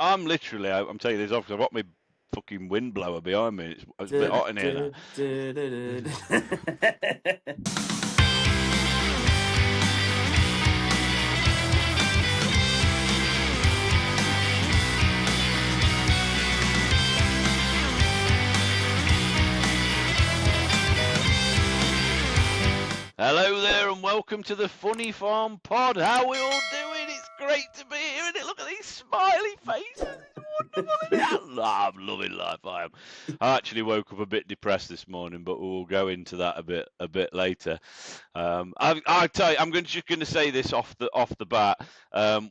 I'm literally. I'm telling you this off because I've got my fucking windblower behind me. It's a bit hot in here now. Hello there and welcome to the Funnyfarm Pod. How we all doing? It's great to be here, isn't it? Look at these smiley faces. It's wonderful, isn't it? I'm loving life. I am. I actually woke up a bit depressed this morning, but we'll go into that a bit later. I tell you, I'm just going to say this off the bat.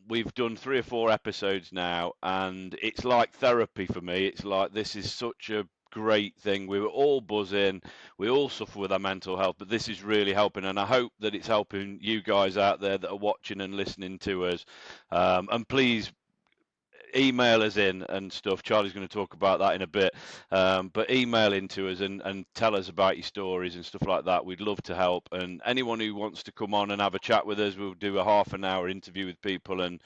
We've done 3 or 4 episodes now, and it's like therapy for me. It's like this is such a great thing. We were all buzzing. We all suffer with our mental health, but this is really helping, and I hope that it's helping you guys out there that are watching and listening to us. And please email us in and stuff. Charlie's going to talk about that in a bit. But email into us and tell us about your stories and stuff like that. We'd love to help. And anyone who wants to come on and have a chat with us, we'll do a half an hour interview with people and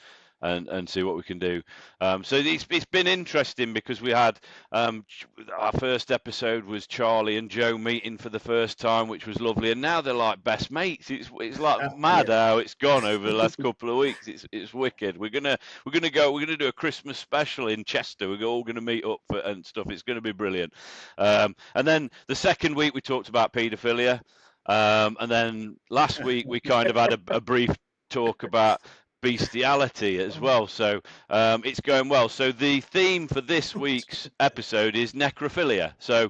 see what we can do. So it's been interesting because we had our first episode was Charlie and Joe meeting for the first time, which was lovely, and now they're like best mates. It's like mad how it's gone over the last couple of weeks. It's wicked. We're gonna do a Christmas special in Chester. We're all gonna meet up for and stuff. It's gonna be brilliant. And then the second week we talked about paedophilia, and then last week we kind of had a brief talk about bestiality as well, so it's going well. So the theme for this week's episode is necrophilia. So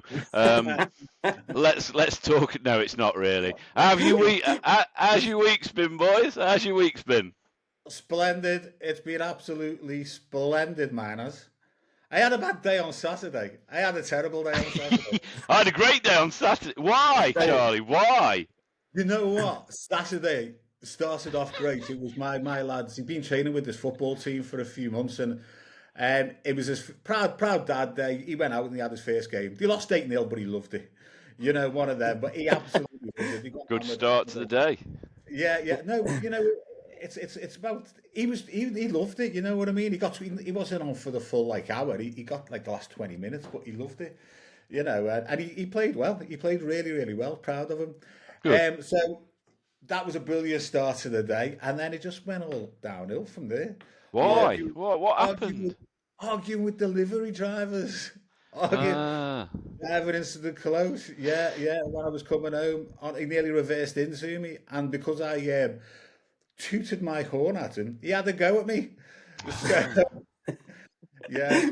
let's talk. No, it's not really. How's your week's been, boys? How's your week's been? Splendid. It's been absolutely splendid, manners. I had a bad day on Saturday. I had a terrible day on Saturday. I had a great day on Saturday. Why, Charlie? Why? You know what? Saturday started off great. It was my lads. He'd been training with this football team for a few months, and it was his proud dad day. He went out and he had his first game. They lost 8-0, but he loved it. You know, one of them. But he absolutely loved it. He got good start to the day. Yeah. No, you know, it's about he loved it. You know what I mean? He wasn't on for the full hour. He got the last 20 minutes, but he loved it. You know, and he played well. He played really, really well. Proud of him. Good. So that was a brilliant start to the day, and then it just went all downhill from there. Why? What happened? Arguing with delivery drivers. Driving into the close. Yeah. When I was coming home, he nearly reversed into me, and because I tooted my horn at him, he had a go at me. So, yeah.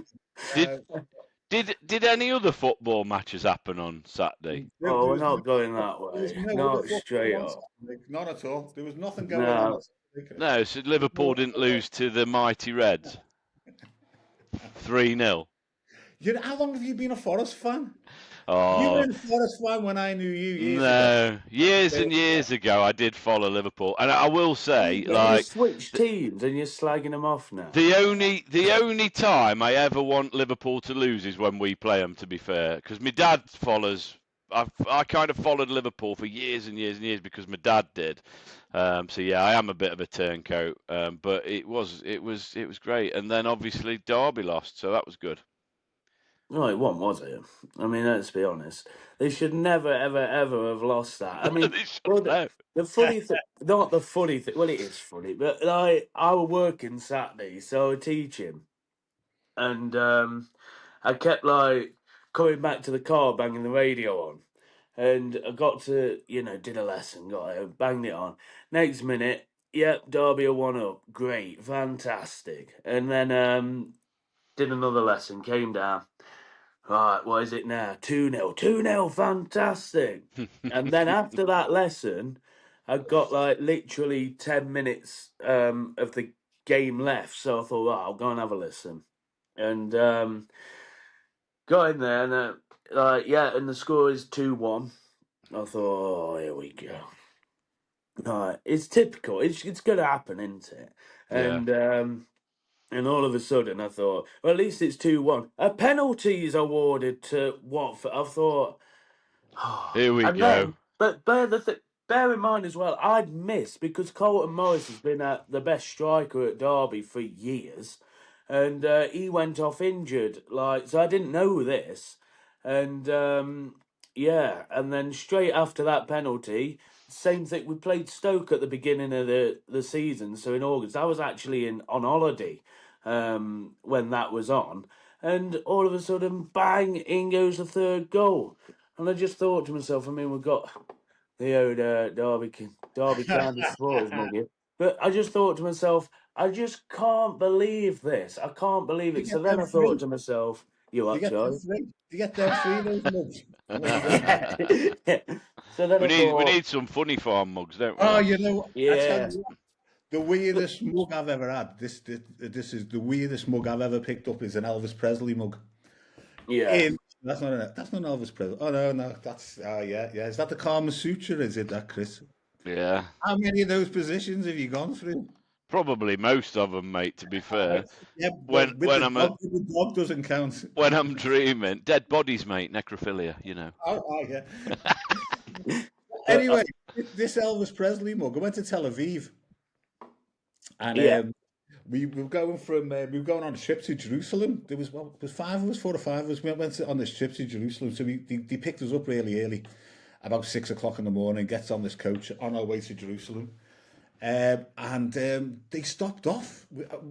Did any other football matches happen on Saturday? Oh, we're not going that way. Not straight up. Not at all. There was nothing going on. No, so Liverpool didn't lose to the mighty Reds. 3-0. You know, how long have you been a Forest fan? Oh, you were a Forest fan when I knew you. Years and years ago, I did follow Liverpool, and I will say, you switched teams and you're slagging them off now. The only time I ever want Liverpool to lose is when we play them. To be fair, because my dad follows. I kind of followed Liverpool for years and years and years because my dad did. So yeah, I am a bit of a turncoat. But it was great, and then obviously Derby lost, so that was good. No, it wasn't, was it? I mean, let's be honest. They should never, ever, ever have lost that. I mean, the funny thing, not the funny thing, well, it is funny, but I was working Saturday, so I was teaching. And I kept, coming back to the car, banging the radio on. And I got to, did a lesson, got home, banged it on. Next minute, yep, Derby are 1-up. Great, fantastic. And then did another lesson, came down. Right, what is it now? 2-0. 2-0, fantastic. And then after that lesson, I got literally 10 minutes of the game left. So I thought, I'll go and have a listen. And got in there and and the score is 2-1. I thought, here we go. Right, it's typical. It's going to happen, isn't it? Yeah. And all of a sudden, I thought, well, at least it's 2-1. A penalty is awarded to Watford. I thought, here we go. But bear in mind as well, I'd missed because Colton Morris has been the best striker at Derby for years. and he went off injured. So I didn't know this, and and then straight after that penalty, same thing. We played Stoke at the beginning of the season, so in August I was actually on holiday when that was on, and all of a sudden, bang! In goes the third goal, and I just thought to myself, we've got the old Derby County supporters mug here. But I just thought to myself, I just can't believe this. I can't believe You it. So get then them I thought free. to myself, you You what, get them Charlie? free. You get them free, those mugs. When you go. So then we I thought, need some Funnyfarm mugs, don't we? Oh, you know, I tell yeah, you what, the weirdest mug I've ever had. This is the weirdest mug I've ever picked up. Is an Elvis Presley mug. yeah. That's not an Elvis Presley. Oh no, that's yeah. Is that the Kama Sutra? Is it that, Chris? Yeah. How many of those positions have you gone through? Probably most of them, mate. To be fair, Yeah, when but when I'm the dog doesn't count. when I'm dreaming, dead bodies, mate. Necrophilia, you know. Yeah. But Anyway, this Elvis Presley mug. I went to Tel Aviv, and yeah, we were going we were going on a trip to Jerusalem. There was 5 of us, 4 or 5 of us. We went on this trip to Jerusalem. So they picked us up really early, about 6 o'clock in the morning. Gets on this coach on our way to Jerusalem, and they stopped off.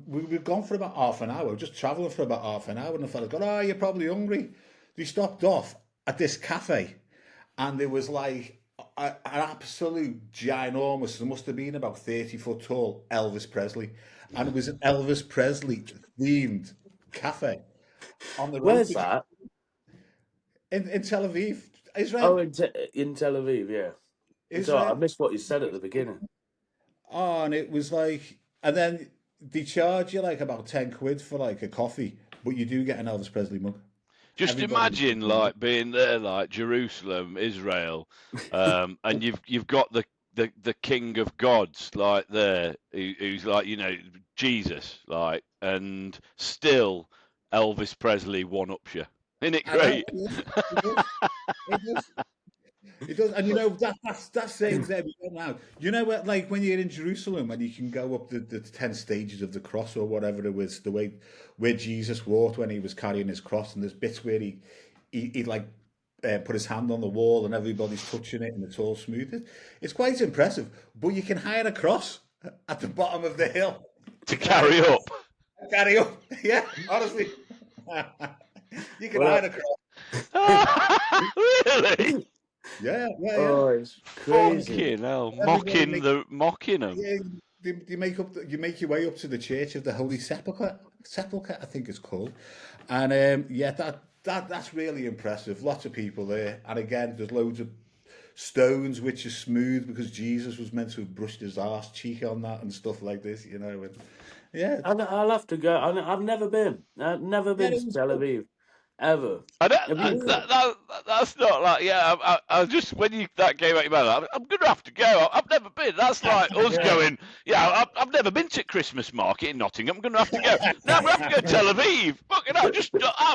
We were gone for about half an hour, just travelling for about half an hour. And the fella's gone, "Oh, you're probably hungry." They stopped off at this cafe, and there was like an absolute ginormous, there must have been about 30 foot tall Elvis Presley, and it was an Elvis Presley themed cafe on the road where's that? in Tel Aviv, Oh, Israel. in Tel Aviv, yeah. It's all right. I Israel. missed what you said at the beginning. Oh, and it was like, and then they charge you like about 10 quid for like a coffee, but you do get an Elvis Presley mug. Just Everybody. imagine like being there, like Jerusalem, Israel, and you've got the King of Gods like there, who's like, you know, Jesus, like, and still Elvis Presley one ups you. Isn't it I know, great? yeah, it does. It does. It does, and you know that saying's there now. You know what? Like when you're in Jerusalem and you can go up the 10 stages of the cross or whatever it was, the way where Jesus walked when he was carrying his cross, and there's bits where he like put his hand on the wall and everybody's touching it and it's all smooth. It's quite impressive. But you can hire a cross at the bottom of the hill To carry up. Carry up, yeah. Honestly, you can hire a cross. Really? Yeah. Oh, it's crazy. Fucking hell, Everybody mocking them. Yeah, you you make your way up to the Church of the Holy Sepulchre, I think it's called, and that's really impressive. Lots of people there, and again, there's loads of stones which are smooth because Jesus was meant to have brushed his arse cheek on that and stuff like this, you know. And yeah, I'll have to go. I've never been. I've never been to Tel Aviv. Ever. Have you? That's not like, yeah. I just, when that came out your mouth, I'm gonna have to go. I've never been. That's like us going, yeah. I've never been to Christmas market in Nottingham. I'm gonna have to go. No, I'm gonna have to go to Tel Aviv. Fucking hell,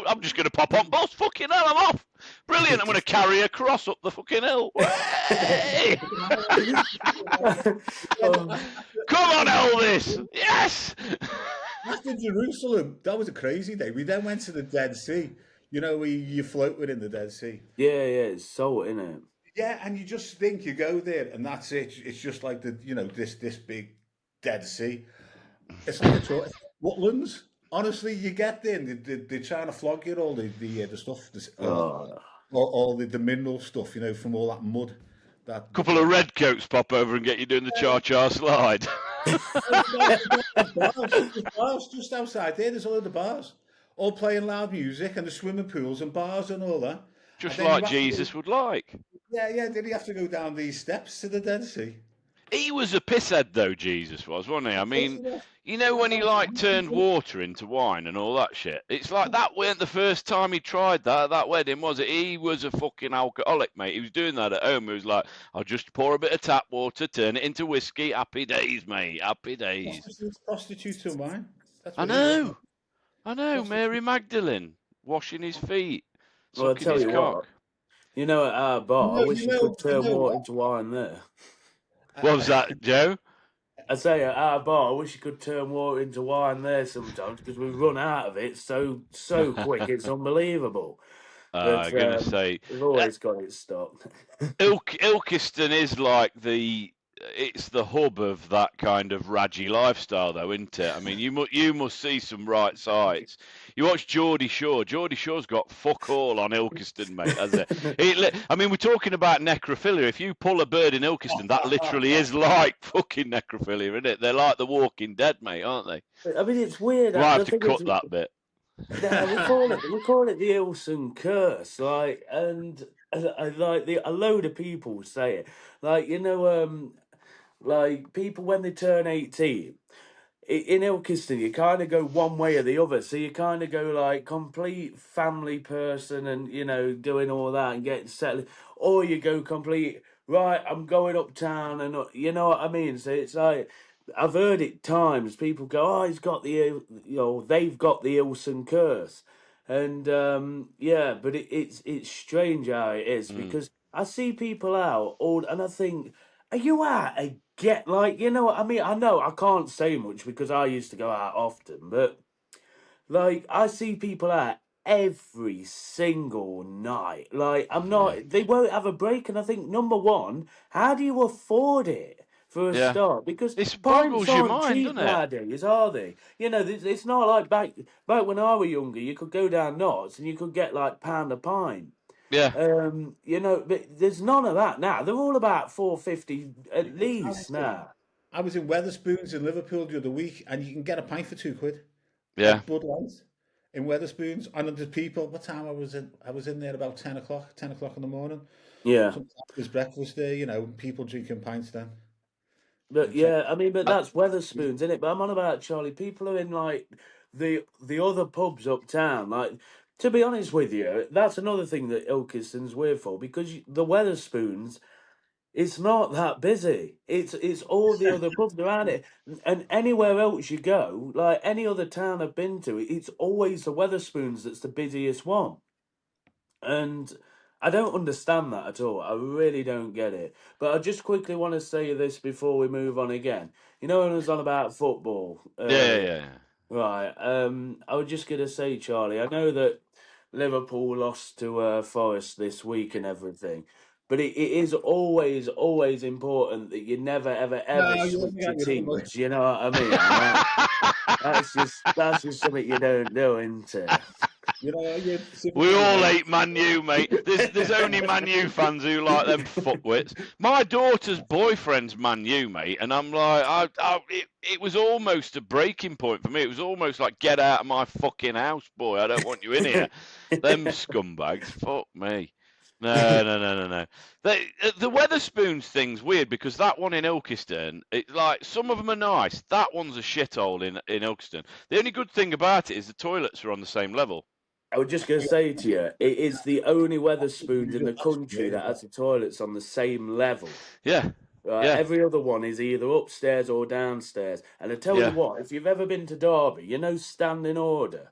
I'm just gonna pop on bus. Fucking hell, I'm off. Brilliant. I'm gonna carry a cross up the fucking hill. Come on, Elvis. Yes. after Jerusalem, that was a crazy day. We then went to the Dead Sea. You know, where you float within the Dead Sea. Yeah, it's salt, isn't it? Yeah, and you just think you go there and that's it. It's just like this big Dead Sea. It's like it's Woodlands. Honestly, you get there and they're trying to flog you all the stuff, all the mineral stuff, you know, from all that mud. That couple of redcoats pop over and get you doing the cha-cha slide. Bars just outside there. There's a load of bars, all playing loud music, and the swimming pools and bars and all that. Just like Jesus would like. Yeah. Did he have to go down these steps to the Dead Sea? He was a pisshead, though, Jesus was, wasn't he? I mean, you know when he, like, turned water into wine and all that shit? It's like that weren't the first time he tried that at that wedding, was it? He was a fucking alcoholic, mate. He was doing that at home. He was like, I'll just pour a bit of tap water, turn it into whiskey. Happy days, mate. Happy days. Prostitutes and wine. I know. Mary Magdalene washing his feet, Well, I'll sucking tell his you cock. what. You know, at our bar, I wish you could turn water into wine there. What was that, Joe? I say at our bar, I wish you could turn water into wine there sometimes because we run out of it so quick. It's unbelievable. But I'm gonna say, we've always got it stocked. Ilkeston is like it's the hub of that kind of raggy lifestyle, though, isn't it? I mean, you must see some right sights. You watch Geordie Shore. Geordie Shore's got fuck all on Ilkeston, mate, has it? I mean, we're talking about necrophilia. If you pull a bird in Ilkeston, that literally is like fucking necrophilia, isn't it? They're like the Walking Dead, mate, aren't they? I mean, it's weird. We'll have The to thing cut is, that bit. no, we call it the Ilson curse, like, and I like a load of people say it, like like people when they turn 18. In Ilkeston, you kind of go one way or the other. So you kind of go like complete family person and, doing all that and getting settled. Or you go complete, right, I'm going uptown and, you know what I mean? So it's like, I've heard it times. People go, oh, they've got the Ilson curse. And, yeah, but it's strange how it is because I see people out and I think, are you out get like what I mean? I know I can't say much because I used to go out often, but like I see people out every single night. Like they won't have a break, and I think number one, how do you afford it? For a start, because This pints boggles your aren't mind, cheap doesn't it? nowadays, are they? It's not like back when I was younger. You could go down Knots and you could get like pound a pint. Yeah. But there's none of that now. They're all about 4.50 at least now. I was in Weatherspoons in Liverpool the other week, and you can get a pint for £2. Yeah. Bud Light in Weatherspoons, and there's people. What time I was in? I was in there about 10 o'clock. 10 o'clock in the morning. Yeah. Sometimes there's breakfast there. People drinking pints then. But yeah, I mean, but Uh, that's Weatherspoons, isn't it? But I'm on about Charlie. People are in like the other pubs uptown. Like, to be honest with you, that's another thing that Ilkeston's weird for because the Weatherspoons, it's not that busy. It's all the other pubs around it, and anywhere else you go, like any other town I've been to, it's always the Weatherspoons that's the busiest one. And I don't understand that at all. I really don't get it. But I just quickly want to say this before we move on again. When I was on about football earlier, Yeah. right? I was just gonna say, Charlie, I know that Liverpool lost to Forest this week and everything, but it is always important that you never ever No, you switch haven't your got your number. teams. You know what I mean? Right? That's just something you don't do, isn't it? We all hate Man U, mate. There's only Man U fans who like them fuckwits. My daughter's boyfriend's Man U, mate, and I'm like, it was almost a breaking point for me. It was almost like, get out of my fucking house, boy. I don't want you in here. Them scumbags, fuck me. No. The Weatherspoons thing's weird because that one in Ilkeston, like some of them are nice. That one's a shithole in Ilkeston. The only good thing about it is the toilets are on the same level. I was just going to say to you, it is the only Weatherspoons in the country that has the toilets on the same level. Yeah. Every other one is either upstairs or downstairs. And I tell you what, if you've ever been to Derby, Standing Order.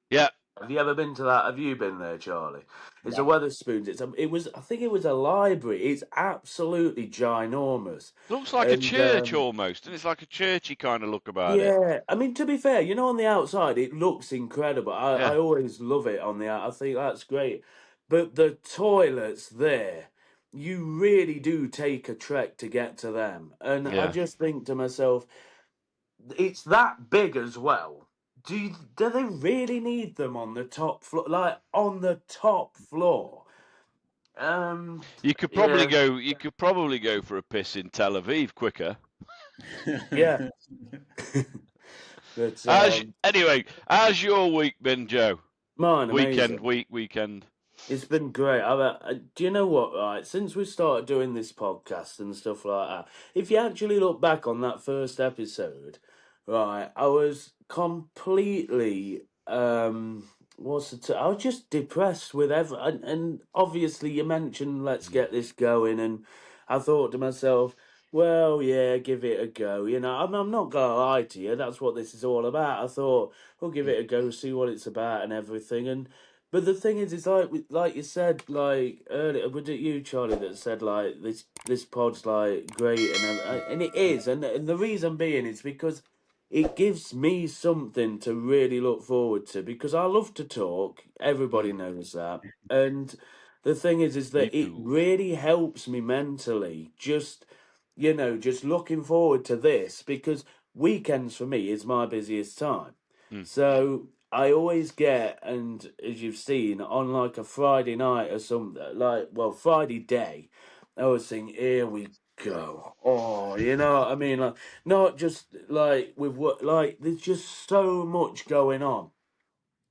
Yeah. Have you ever been to that? Have you been there, Charlie? It's a Weatherspoons. I think it was a library. It's absolutely ginormous. Looks like a church almost, and it's like a churchy kind of look about it. Yeah, I mean, to be fair, on the outside, it looks incredible. I always love it on the out. I think that's great. But the toilets there, you really do take a trek to get to them. And I just think to myself, it's that big as well. Do they really need them on the top floor? Like on the top floor? You could probably go. You could probably go for a piss in Tel Aviv quicker. Yeah. But anyway, how's your week been, Joe? Mine, amazing. Weekend. It's been great. Do you know what? Right, since we started doing this podcast and stuff like that, if you actually look back on that first episode, right, I was completely I was just depressed with and obviously you mentioned let's get this going, and I thought to myself, well, yeah, give it a go. I'm not gonna lie to you. That's what this is all about. I thought we'll give it a go, see what it's about, and everything, and But the thing is like you said, like earlier, was it you, Charlie, that said like this pod's like great and it is, and the reason being is because it gives me something to really look forward to because I love to talk. Everybody knows that, and the thing is Me that it too. really helps me mentally. Just looking forward to this because weekends for me is my busiest time. So I always get, and as you've seen, on like a Friday night or something, Friday day, I was thinking, here we go. Oh, you know what I mean? Like, not just like with what, like, there's just so much going on.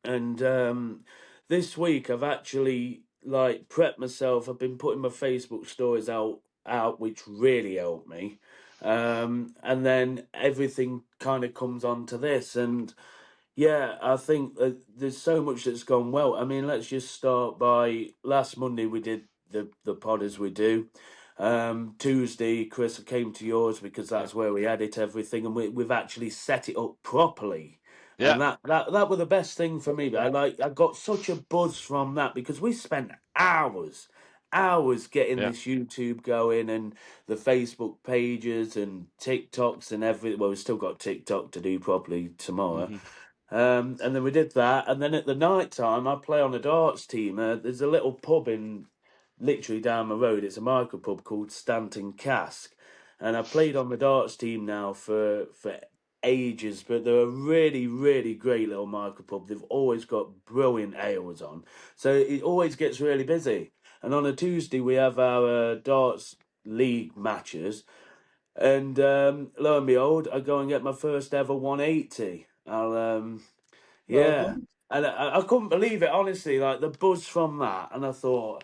And this week I've actually like prepped myself. I've been putting my Facebook stories out, which really helped me. And then everything kind of comes on to this, and yeah, I think there's so much that's gone well. I mean, let's just start by last Monday we did the pod as we do. Tuesday, Chris, I came to yours because that's where we edit everything, and we've actually set it up properly. Yeah. And that was the best thing for me. I got such a buzz from that because we spent hours getting this YouTube going and the Facebook pages and TikToks and everything. Well, we've still got TikTok to do properly tomorrow. And then we did that, and then at the night time, I play on a darts team. There's a little pub literally down the road. It's a micro pub called Stanton Cask, and I played on the darts team now for ages. But they're a really, really great little micro pub. They've always got brilliant ales on, so it always gets really busy. And on a Tuesday, we have our darts league matches, and lo and behold, I go and get my first ever 180. Well Yeah, done. and I couldn't believe it, honestly. Like the buzz from that, and I thought,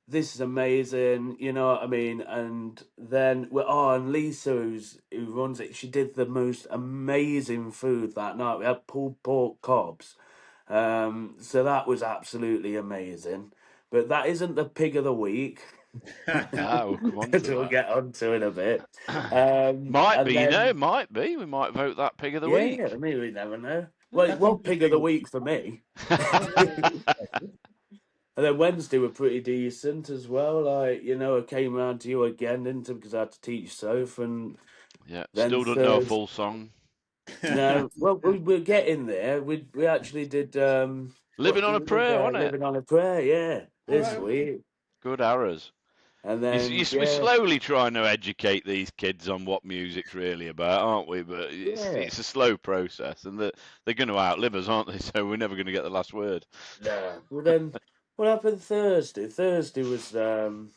this is amazing. You know what I mean? And then, and Lisa, who runs it, she did the most amazing food that night. We had pulled pork cobs, so that was absolutely amazing. But that isn't the pig of the week. We'll come on Which to we'll that. get onto in a bit. Might And be, then, might be. We might vote that pig of the yeah, week. I mean, we never know. Well, I it was think the pig of the thing. week for me. And then Wednesday were pretty decent as well. Like, I came round to you again, didn't I? Because I had to teach Soph. And Yeah, then still don't know a Thursday. full song. No, well, we're getting there. We actually did Living on a Prayer, wasn't it? Living on a Prayer, yeah, All this right. week. Good arrows. And then, We're yeah, slowly trying to educate these kids on what music's really about, aren't we? But it's a slow process, and they're going to outlive us, aren't they? So we're never going to get the last word. no. Well, then, what happened Thursday? Thursday was oh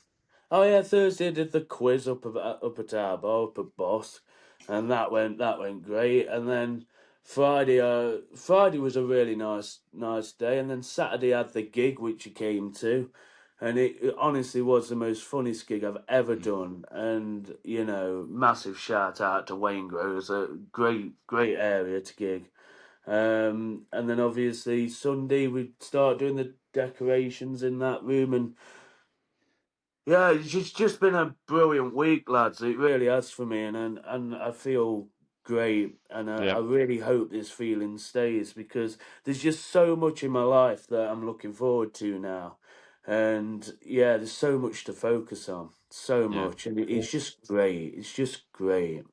yeah, Thursday I did the quiz up at our bar, up at Boss, and that went great. And then Friday was a really nice day, and then Saturday I had the gig which you came to, and it honestly was the most funniest gig I've ever done. And massive shout out to Wayne Grove. It's a great area to gig. And then obviously Sunday we start doing the decorations in that room, and yeah, it's just been a brilliant week, lads. It really has for me, and I feel great, and I really hope this feeling stays because there's just so much in my life that I'm looking forward to now, and yeah, there's so much to focus on, so much, and it's just great. It's just great.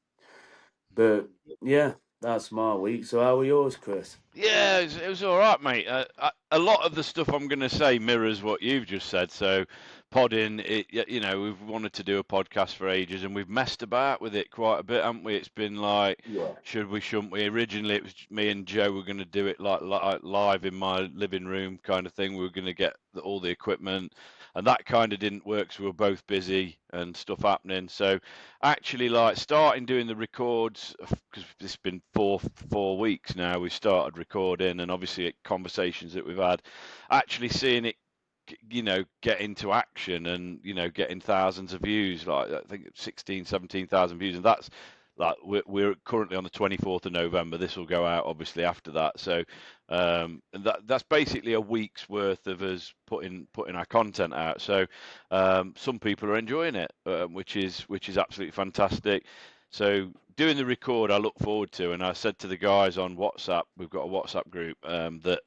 But yeah, that's my week. So how are yours, Chris? Yeah, it was all right, mate. A lot of the stuff I'm going to say mirrors what you've just said. So, podding, we've wanted to do a podcast for ages, and we've messed about with it quite a bit, haven't we? It's been like, should we, shouldn't we? Originally, it was me and Joe were going to do it like live in my living room kind of thing. We were going to get all the equipment, and that kind of didn't work. So we were both busy and stuff happening. So, actually, like starting doing the records because it's been four weeks now. We started recording, and obviously conversations that we've had, actually seeing it get into action and getting thousands of views, like I think 17,000 views, and that's like we're currently on the 24th of November. This will go out obviously after that, so and that's basically a week's worth of us putting our content out. So some people are enjoying it, which is absolutely fantastic. So doing the record I look forward to, and I said to the guys on WhatsApp, we've got a WhatsApp group, that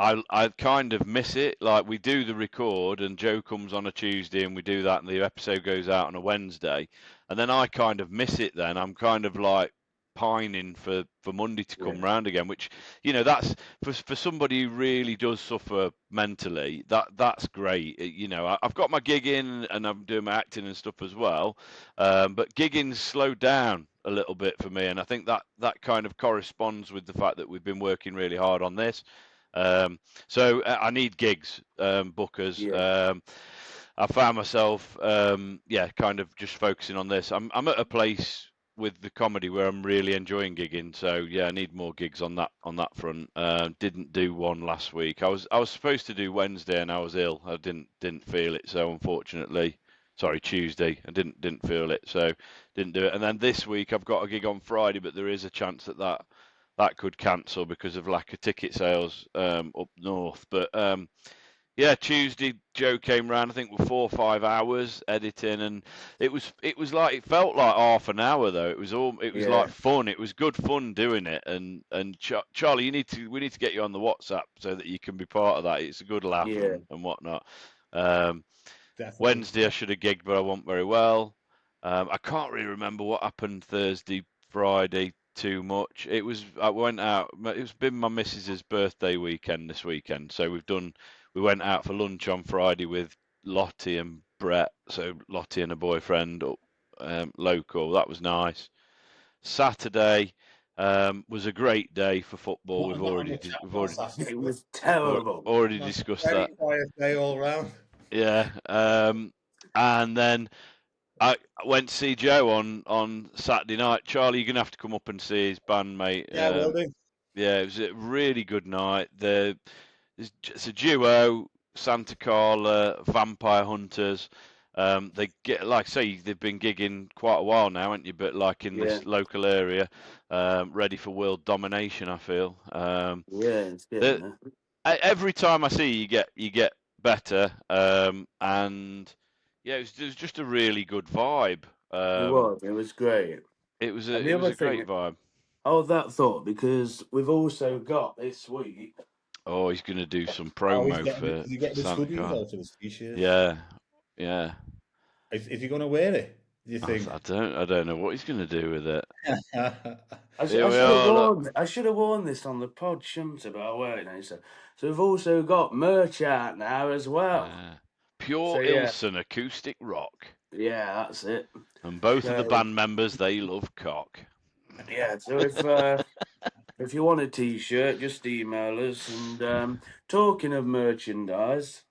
I kind of miss it. Like, we do the record and Joe comes on a Tuesday and we do that and the episode goes out on a Wednesday, and then I kind of miss it. Then I'm kind of like pining for Monday to come round again, which, that's for somebody who really does suffer mentally, that's great. I've got my gig in and I'm doing my acting and stuff as well, but gigging's slowed down a little bit for me, and I think that kind of corresponds with the fact that we've been working really hard on this. So I need gigs, bookers. I found myself, kind of just focusing on this. I'm at a place with the comedy where I'm really enjoying gigging. So yeah, I need more gigs on that front. Didn't do one last week. I was supposed to do Wednesday and I was ill. I didn't feel it. So unfortunately, sorry, Tuesday, I didn't feel it. So didn't do it. And then this week I've got a gig on Friday, but there is a chance that could cancel because of lack of ticket sales up north. But Tuesday Joe came round, I think, with 4 or 5 hours editing, and it felt like half an hour though. It was like fun. It was good fun doing it. And Charlie, we need to get you on the WhatsApp so that you can be part of that. It's a good laugh and whatnot. Wednesday I should have gigged, but I wasn't very well. I can't really remember what happened Thursday, Friday too much. I went out. It's been my missus's birthday weekend this weekend, so we went out for lunch on Friday with Lottie and Brett. So Lottie and a boyfriend, local. That was nice. Saturday was a great day for football. It was terrible. Already discussed that. Very quiet day all round. Yeah. And then I went to see Joe on Saturday night. Charlie, you're gonna have to come up and see his band, mate. Yeah, will do. Yeah, it was a really good night. It's a duo, Santa Carla, Vampire Hunters. They get, like I say, they've been gigging quite a while now, haven't you? But like in this local area, ready for world domination, I feel. It's good. Every time I see you get better. And yeah, it was just a really good vibe. It was great. It was a great vibe. Oh, that thought, because we've also got this week. Oh, he's going to do some promo for you get the Santa hoodie Carla. out of his t-shirt. Yeah. Is he going to wear it? Do you think? I don't know what he's going to do with it. I should have worn this on the pod, shouldn't I? But I won't now. So we've also got merch out now as well. Pure Ilson acoustic rock. Yeah, that's it. And both of the band members, they love cock. Yeah, so if you want a t-shirt, just email us. And talking of merchandise,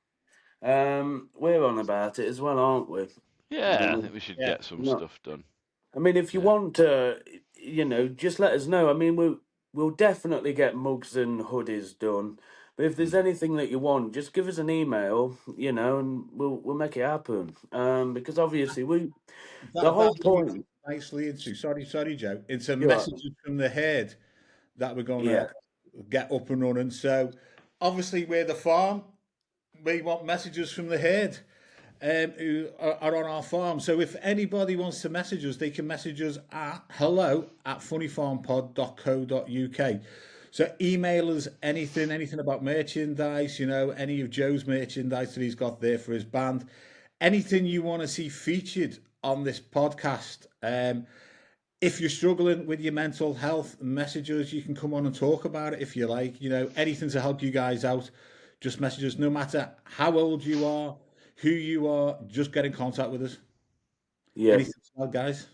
we're on about it as well, aren't we? Yeah, I think we should get some stuff done. I mean, if you want to, just let us know. I mean, we'll definitely get mugs and hoodies done. But if there's anything that you want, just give us an email, and we'll make it happen. Because obviously the whole point. Nicely into sorry, Joe. It's a message from the head that we're going to get up and running. So obviously we're the farm. We want messages from the head who are on our farm. So if anybody wants to message us, they can message us at hello@funnyfarmpod.co.uk. So email us anything about merchandise, any of Joe's merchandise that he's got there for his band. Anything you want to see featured on this podcast. If you're struggling with your mental health, message us. You can come on and talk about it if you like. Anything to help you guys out, just message us. No matter how old you are, who you are, just get in contact with us. Yeah. Anything to tell, guys?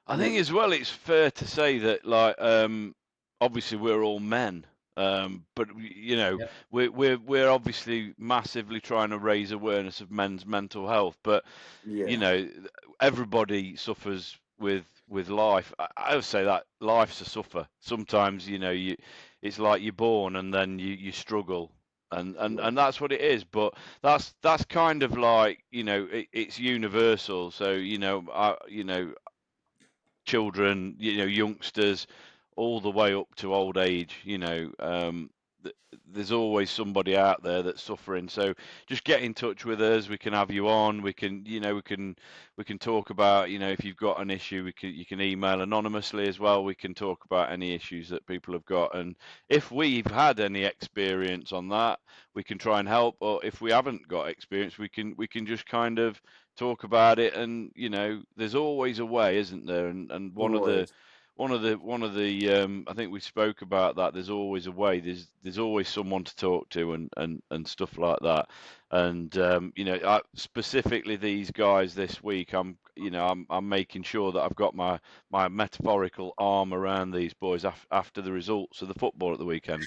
I think as well, it's fair to say that, like, obviously we're all men, but we're obviously massively trying to raise awareness of men's mental health. But everybody suffers with life. I would say that life's a suffer. Sometimes it's like you're born and then you struggle. And that's what it is, but that's kind of like it's universal. So children, youngsters, all the way up to old age. there's always somebody out there that's suffering. So just get in touch with us. We can have you on. We can, we can talk about, if you've got an issue, you can email anonymously as well. We can talk about any issues that people have got, and if we've had any experience on that, we can try and help. Or if we haven't got experience, we can just kind of talk about it. And there's always a way, isn't there? And one of the I think we spoke about that. There's always a way. There's always someone to talk to, and stuff like that. And specifically these guys this week, I'm making sure that I've got my metaphorical arm around these boys after the results of the football at the weekend.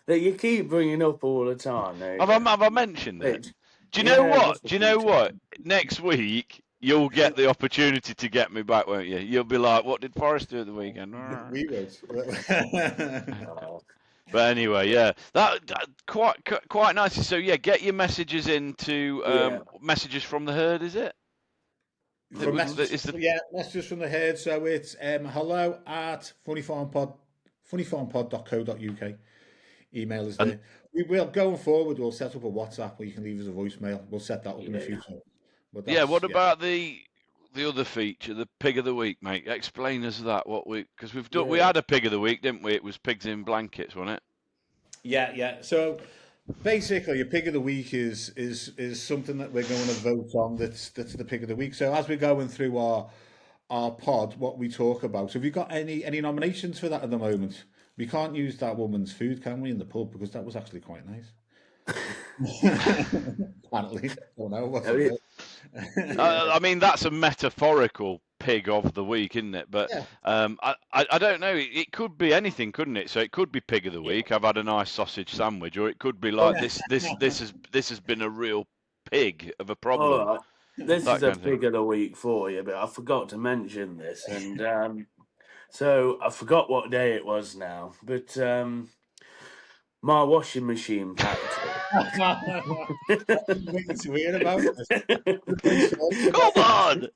That you keep bringing up all the time. Have I mentioned it? Do you know what? Do you know what? Next week you'll get the opportunity to get me back, won't you? You'll be like, "What did Forrest do at the weekend?" We would. But anyway, yeah, that quite nice. So yeah, get your messages into messages from the herd. Is it? Messages from the herd. So it's hello@funnyfarmpod.co.uk. Email is there. We will, going forward, we'll set up a WhatsApp where you can leave us a voicemail. We'll set that up in the future. What about the other feature, the pig of the week, mate? Explain us that, because we've done. We had a pig of the week, didn't we? It was pigs in blankets, wasn't it? Yeah. So basically, a pig of the week is something that we're going to vote on. That's the pig of the week. So as we're going through our pod, what we talk about. So have you got any nominations for that at the moment? We can't use that woman's food, can we, in the pub, because that was actually quite nice. Apparently, don't know. I mean, that's a metaphorical pig of the week, isn't it? But I don't know. It could be anything, couldn't it? So it could be pig of the week. I've had a nice sausage sandwich, or it could be like this has been a real pig of a problem. All right. This is a pig of the week for you, but I forgot to mention this, and so I forgot what day it was now, but my washing machine packed it. Waiting to hear about it. Come on!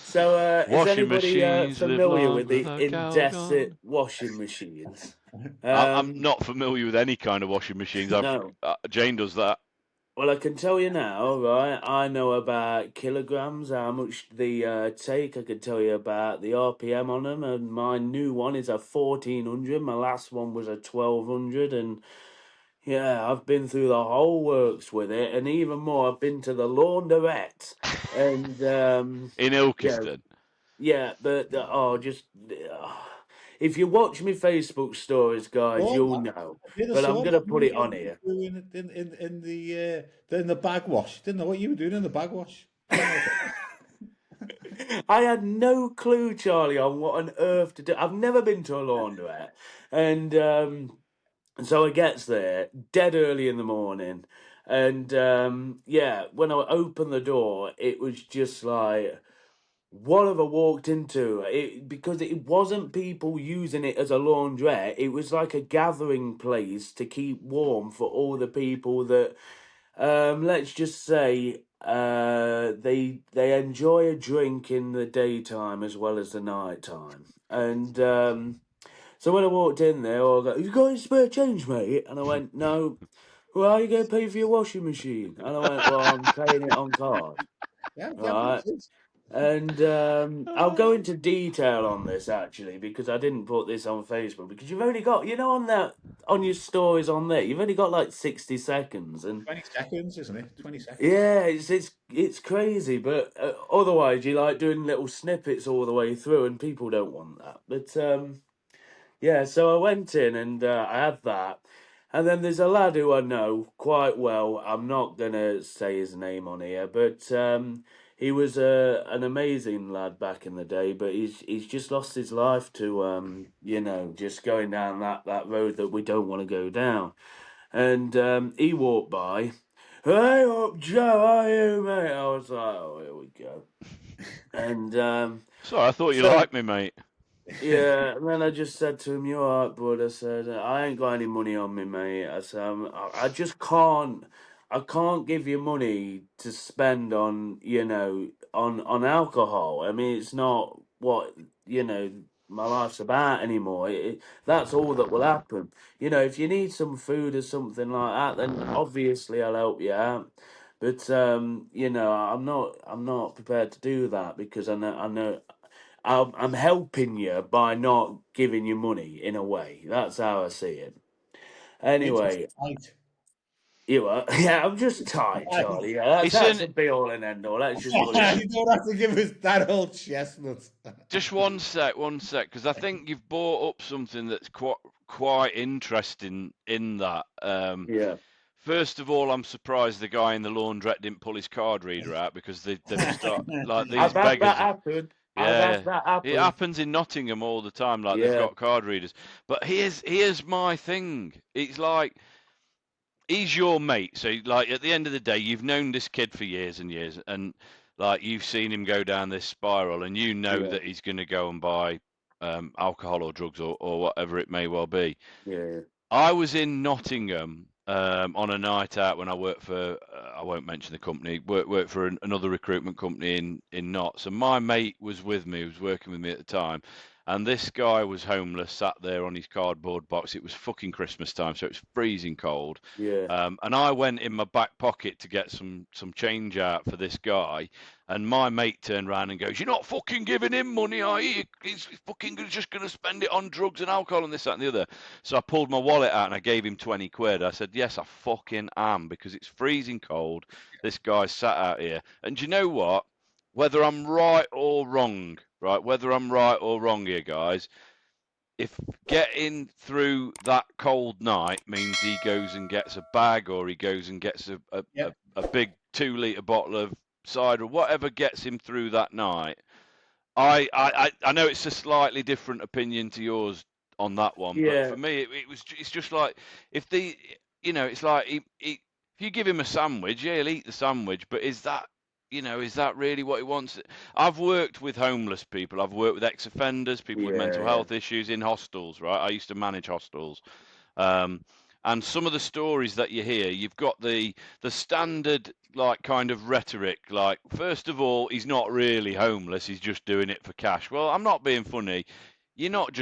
So, is anybody familiar with the incandescent washing machines? I'm not familiar with any kind of washing machines. Jane does that. Well, I can tell you now, right? I know about kilograms, how much they take. I can tell you about the RPM on them, and my new one is a 1400. My last one was a 1200, and yeah, I've been through the whole works with it, and even more, I've been to the laundrette, and in Ilkeston. Yeah, but if you watch me Facebook stories, guys, you'll know. But I'm gonna put it on here. In the bag wash. Didn't know what you were doing in the bag wash. I had no clue, Charlie, on what on earth to do. I've never been to a laundrette, and so I gets there dead early in the morning, and when I opened the door, it was just like, what have I walked into? Because it wasn't people using it as a laundrette. It was like a gathering place to keep warm for all the people that, let's just say, they enjoy a drink in the daytime as well as the nighttime. And so when I walked in there, I go, "You got any spare change, mate?" And I went, "No." "Well, how are you going to pay for your washing machine?" And I went, "Well, I'm paying it on card." Yeah, right. And I'll go into detail on this actually, because I didn't put this on Facebook, because you've only got, on your stories on there, you've only got like 60 seconds and 20 seconds, isn't it? 20 seconds. Yeah, it's crazy, but otherwise you like doing little snippets all the way through, and people don't want that. But so I went in and I had that. And then there's a lad who I know quite well. I'm not going to say his name on here, but he was an amazing lad back in the day, but he's just lost his life to, just going down that road that we don't want to go down. And he walked by. "Hey up, Joe, how are you, mate?" I was like, "Oh, here we go." And sorry, I thought you liked me, mate. Yeah, and then I just said to him, "You alright, bud?" I said, "I ain't got any money on me, mate." I said, I just can't. I can't give you money to spend on, on alcohol. I mean, it's not what my life's about anymore. That's all that will happen. You know, if you need some food or something like that, then obviously I'll help you out. But you know, I'm not prepared to do that because I know I'm helping you by not giving you money in a way. That's how I see it. You're just Anyway, tight. you are. Yeah, I'm just tight, Charlie. Yeah, It's that's an a be all and end all. Let's just put it that. You don't have to give us that old chestnut. just one sec, because I think you've brought up something that's quite interesting in that. Yeah. First of all, I'm surprised the guy in the laundrette didn't pull his card reader out because they've just got like these I've had that beggars. happen. I've Yeah, had that it happen. happens in Nottingham all the time. Like they've Yeah, got card readers. But here's my thing. It's like he's your mate. So like at the end of the day, you've known this kid for years and years, and like you've seen him go down this spiral, and you know yeah, that he's going to go and buy alcohol or drugs or whatever it may well be. yeah, I was in Nottingham on a night out when I worked for I won't mention the company. Worked for another recruitment company in Notts, and my mate was with me. He was working with me at the time, and this guy was homeless, sat there on his cardboard box. It was fucking Christmas time, so it was freezing cold. yeah, And I went in my back pocket to get some change out for this guy, and my mate turned around and goes, "You're not fucking giving him money, are you? He's fucking just going to spend it on drugs and alcohol and this, that, and the other." So I pulled my wallet out and I gave him 20 quid. I said, "Yes, I fucking am, because it's freezing cold. This guy's sat out here." And do you know what? Whether I'm right or wrong, right? Whether I'm right or wrong here, guys, if getting through that cold night means he goes and gets a bag, or he goes and gets Yep. a big 2 litre bottle of cider, whatever gets him through that night, I know it's a slightly different opinion to yours on that one, but yeah, for me, it's just like if it's like if you give him a sandwich, yeah, he'll eat the sandwich, but is that really what he wants? I've worked with homeless people, I've worked with ex-offenders, people with mental yeah, health issues in hostels, right? I used to manage hostels. Um, and some of the stories that you hear, you've got the standard like kind of rhetoric, like first of all, he's not really homeless, he's just doing it for cash. Well, I'm not being funny. You're not.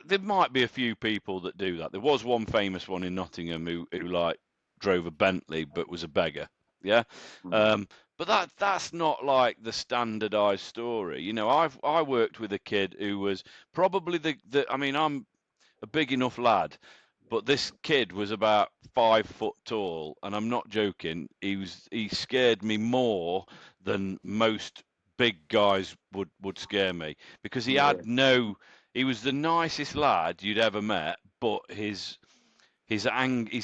There might be a few people that do that. There was one famous one in Nottingham who like drove a Bentley but was a beggar. Yeah. mm, Um, but that's not like the standardized story. I worked with a kid who was probably the I mean, I'm a big enough lad, but this kid was about 5 foot tall, and I'm not joking. He scared me more than most big guys would scare me, because yeah, he was the nicest lad you'd ever met, but his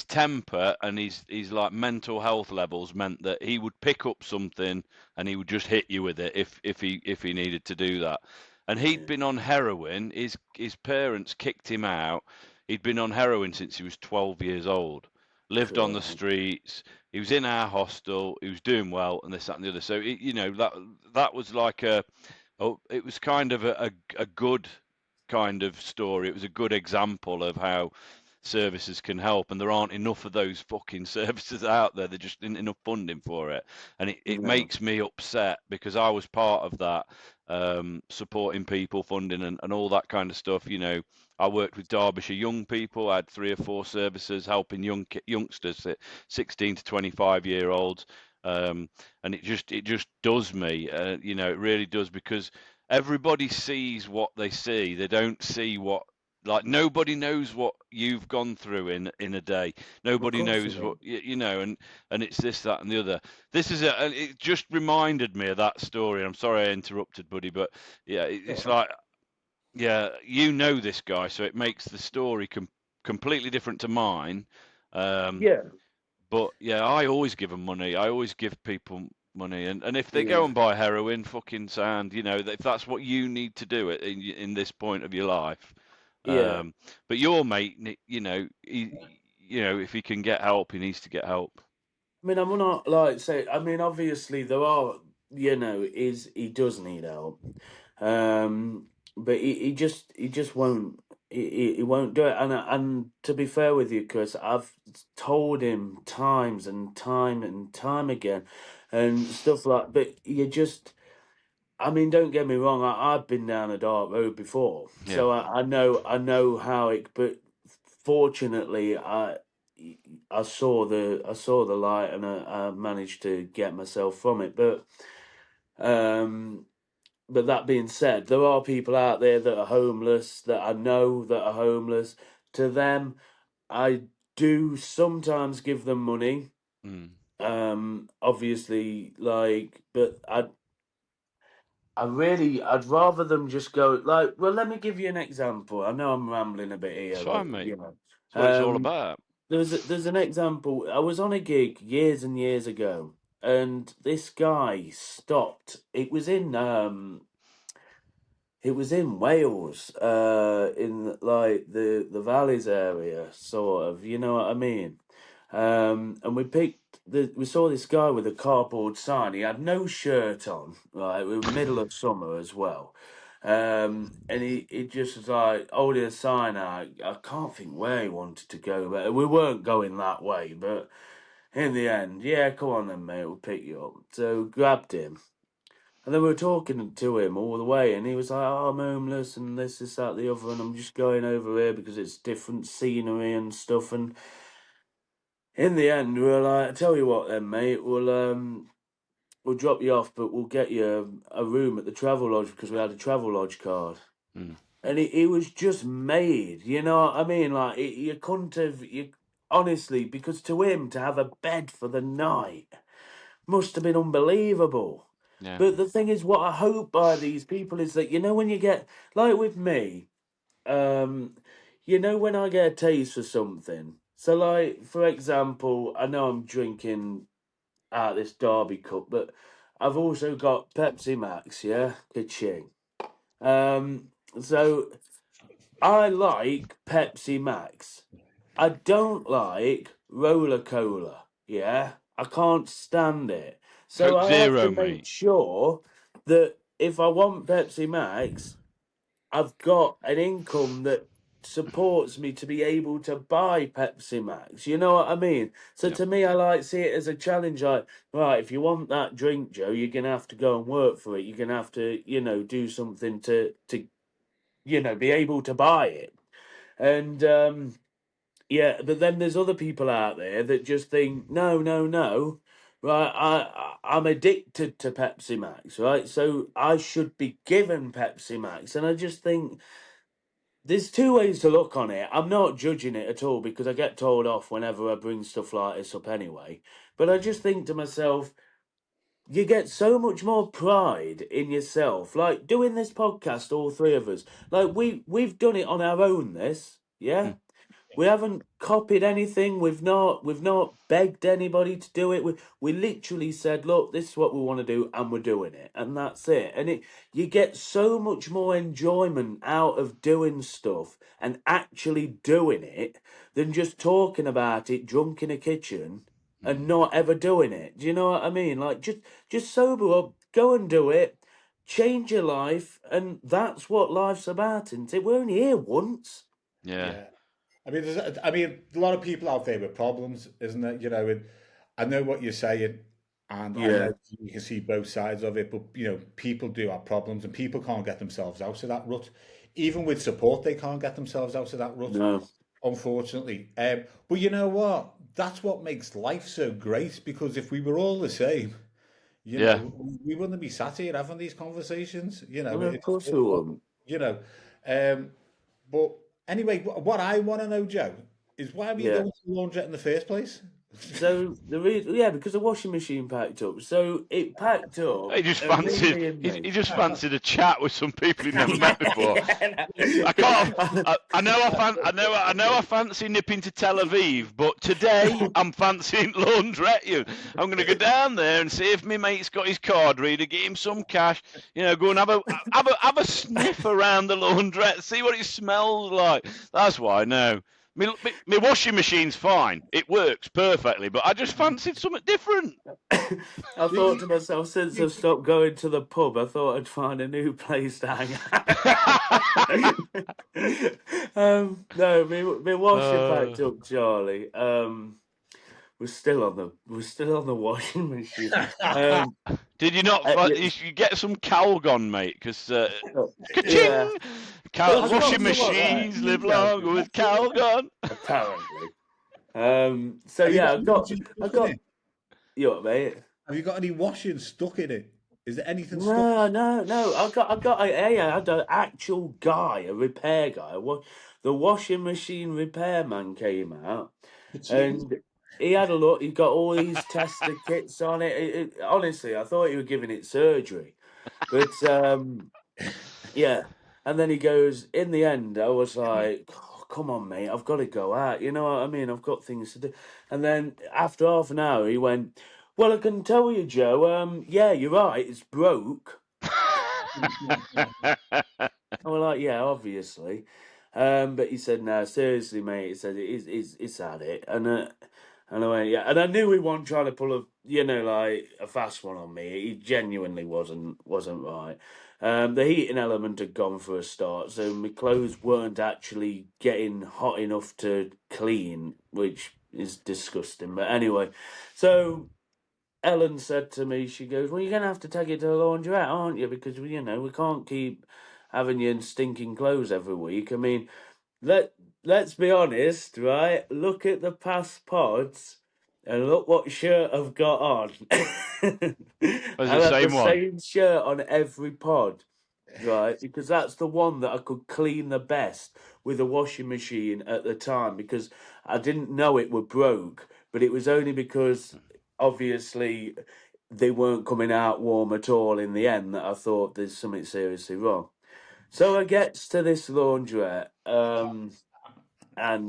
temper and his like mental health levels meant that he would pick up something and he would just hit you with it if he needed to do that. And he'd yeah. been on heroin. His parents kicked him out. He'd been on heroin since he was 12 years old. Lived on the Cool. streets. He was in our hostel. He was doing well, and this, that, and the other. So that was like it was kind of a good kind of story. It was a good example of how services can help, and there aren't enough of those fucking services out there. There just isn't enough funding for it, and it No. makes me upset because I was part of that, supporting people, funding, and all that kind of stuff. I worked with Derbyshire young people. I had 3 or 4 services helping youngsters, 16 to 25-year-olds, and it just does me. It really does, because everybody sees what they see. They don't see what, like, nobody knows what you've gone through in a day. Of Nobody course you knows don't. what and it's this, that, and the other. It just reminded me of that story. I'm sorry I interrupted, buddy, but yeah, it's All like, yeah, this guy, so it makes the story completely different to mine. Um, Yeah, but yeah, I always give them money. I always give people money, and if they go yeah, and buy heroin, fucking sound, if that's what you need to do it in this point of your life. yeah. But your mate, if he can get help, he needs to get help. I mean, I'm not like say. I mean, obviously there are. Is he does need help, but he just won't. He won't do it. And to be fair with you, Chris, I've told him times and time again, and stuff like. But you just I mean, don't get me wrong. I've been down a dark road before, so I know how it. But fortunately, I saw the light, and I managed to get myself from it. But that being said, there are people out there that are homeless, that I know that are homeless. To them, I do sometimes give them money. Obviously, but I'd rather them just go like. Well, let me give you an example. I know I'm rambling a bit here. It's fine, mate. You know, That's what it's all about. there's an example. I was on a gig years and years ago, and this guy stopped. It was in Wales, in like the valleys area, sort of. You know what I mean? And we saw this guy with a cardboard sign. He had no shirt on, right? We were middle of summer as well. And he just was like holding a sign out. I can't think where he wanted to go, but we weren't going that way. But in the end, yeah, come on then, mate, we'll pick you up. So grabbed him. And then we were talking to him all the way, and he was like, "Oh, I'm homeless, and this, that, the other, and I'm just going over here because it's different scenery and stuff." And in the end, we were like, "I tell you what, then, mate, we'll drop you off, but we'll get you a room at the travel lodge because we had a travel lodge card." And he was just made, you know what I mean? Like you couldn't have, honestly, because to him to have a bed for the night must have been unbelievable. Yeah. But the thing is, what I hope by these people is that, when you get, like with me, when I get a taste for something. So, like, for example, I know I'm drinking out this Derby cup, but I've also got Pepsi Max, yeah? Ka-ching. So I like Pepsi Max. I don't like Roller Cola, yeah? I can't stand it. So Coke I have to Zero, make mate. sure that if I want Pepsi Max, I've got an income that supports me to be able to buy Pepsi Max. You know what I mean? So to me, I see it as a challenge. Like, right, if you want that drink, Joe, you're gonna have to go and work for it. You're gonna have to, do something to be able to buy it. And yeah, but then there's other people out there that just think, no, no, no, right? I'm addicted to Pepsi Max, right? So I should be given Pepsi Max, and I just think there's two ways to look on it. I'm not judging it at all because I get told off whenever I bring stuff like this up anyway. But I just think to myself, you get so much more pride in yourself. Like doing this podcast, all three of us, like we've done it on our own. Yeah. We haven't copied anything. We've not begged anybody to do it. We literally said, look, this is what we want to do, and we're doing it, and that's it. And you get so much more enjoyment out of doing stuff and actually doing it than just talking about it drunk in a kitchen and not ever doing it. Do you know what I mean? Like just sober up, go and do it, change your life, and that's what life's about, isn't it? We're only here once. Yeah. I mean, a lot of people out there with problems, isn't it? And I know what you're saying, and I Yeah. know you can see both sides of it. But people do have problems, and people can't get themselves out of that rut. Even with support, they can't get themselves out of that rut, No. unfortunately. But you know what? That's what makes life so great. Because if we were all the same, Yeah. we wouldn't be sat here having these conversations. Well, of course we wouldn't. You know, um, but anyway, what I want to know, Joe, is why were you Yeah. going to the laundrette in the first place? So the reason, yeah, because the washing machine packed up. So it packed up, He just and me fancied. being He me. just fancied a chat with some people he'd never met before. I can't. Yeah. I know. I know. I fancy nipping to Tel Aviv, but today I'm fancying laundrette. I'm going to go down there and see if my mate's got his card reader, get him some cash. Go and have a sniff around the laundrette, see what it smells like. That's why. No. My washing machine's fine. It works perfectly, but I just fancied something different. I thought to myself, since I've stopped going to the pub, I thought I'd find a new place to hang out. No, my washing packed up, Charlie. We're still on the washing machine. Did you not? You should get some Calgon, mate, because ka-ching! Yeah. Washing machines live longer with Calgon. Apparently. So yeah, I got. You what, mate? Have you got any washing stuck in it? Is there anything stuck? No. I had an actual guy, a repair guy. The washing machine repairman came out, and he had a look. He got all these tester kits on it. Honestly, I thought he was giving it surgery, but yeah. And then he goes. In the end, I was like, oh, "Come on, mate, I've got to go out. You know what I mean? I've got things to do." And then after half an hour, he went, "Well, I can tell you, Joe. Yeah, you're right. It's broke." I was like, "Yeah, obviously." But he said, "No, seriously, mate." He said, "It's at it," and I went, "Yeah." And I knew he wasn't trying to pull like a fast one on me. He genuinely wasn't right. The heating element had gone for a start, so my clothes weren't actually getting hot enough to clean, which is disgusting. But anyway, so Ellen said to me, she goes, "Well, you're going to have to take it to the laundrette, aren't you? Because, we can't keep having you in stinking clothes every week. I mean, let's be honest, right? Look at the past pods and look what shirt I've got on." I had the same shirt on every pod, right? Because that's the one that I could clean the best with a washing machine at the time, because I didn't know it were broke, but it was only because obviously they weren't coming out warm at all in the end that I thought there's something seriously wrong. So I gets to this laundrette, and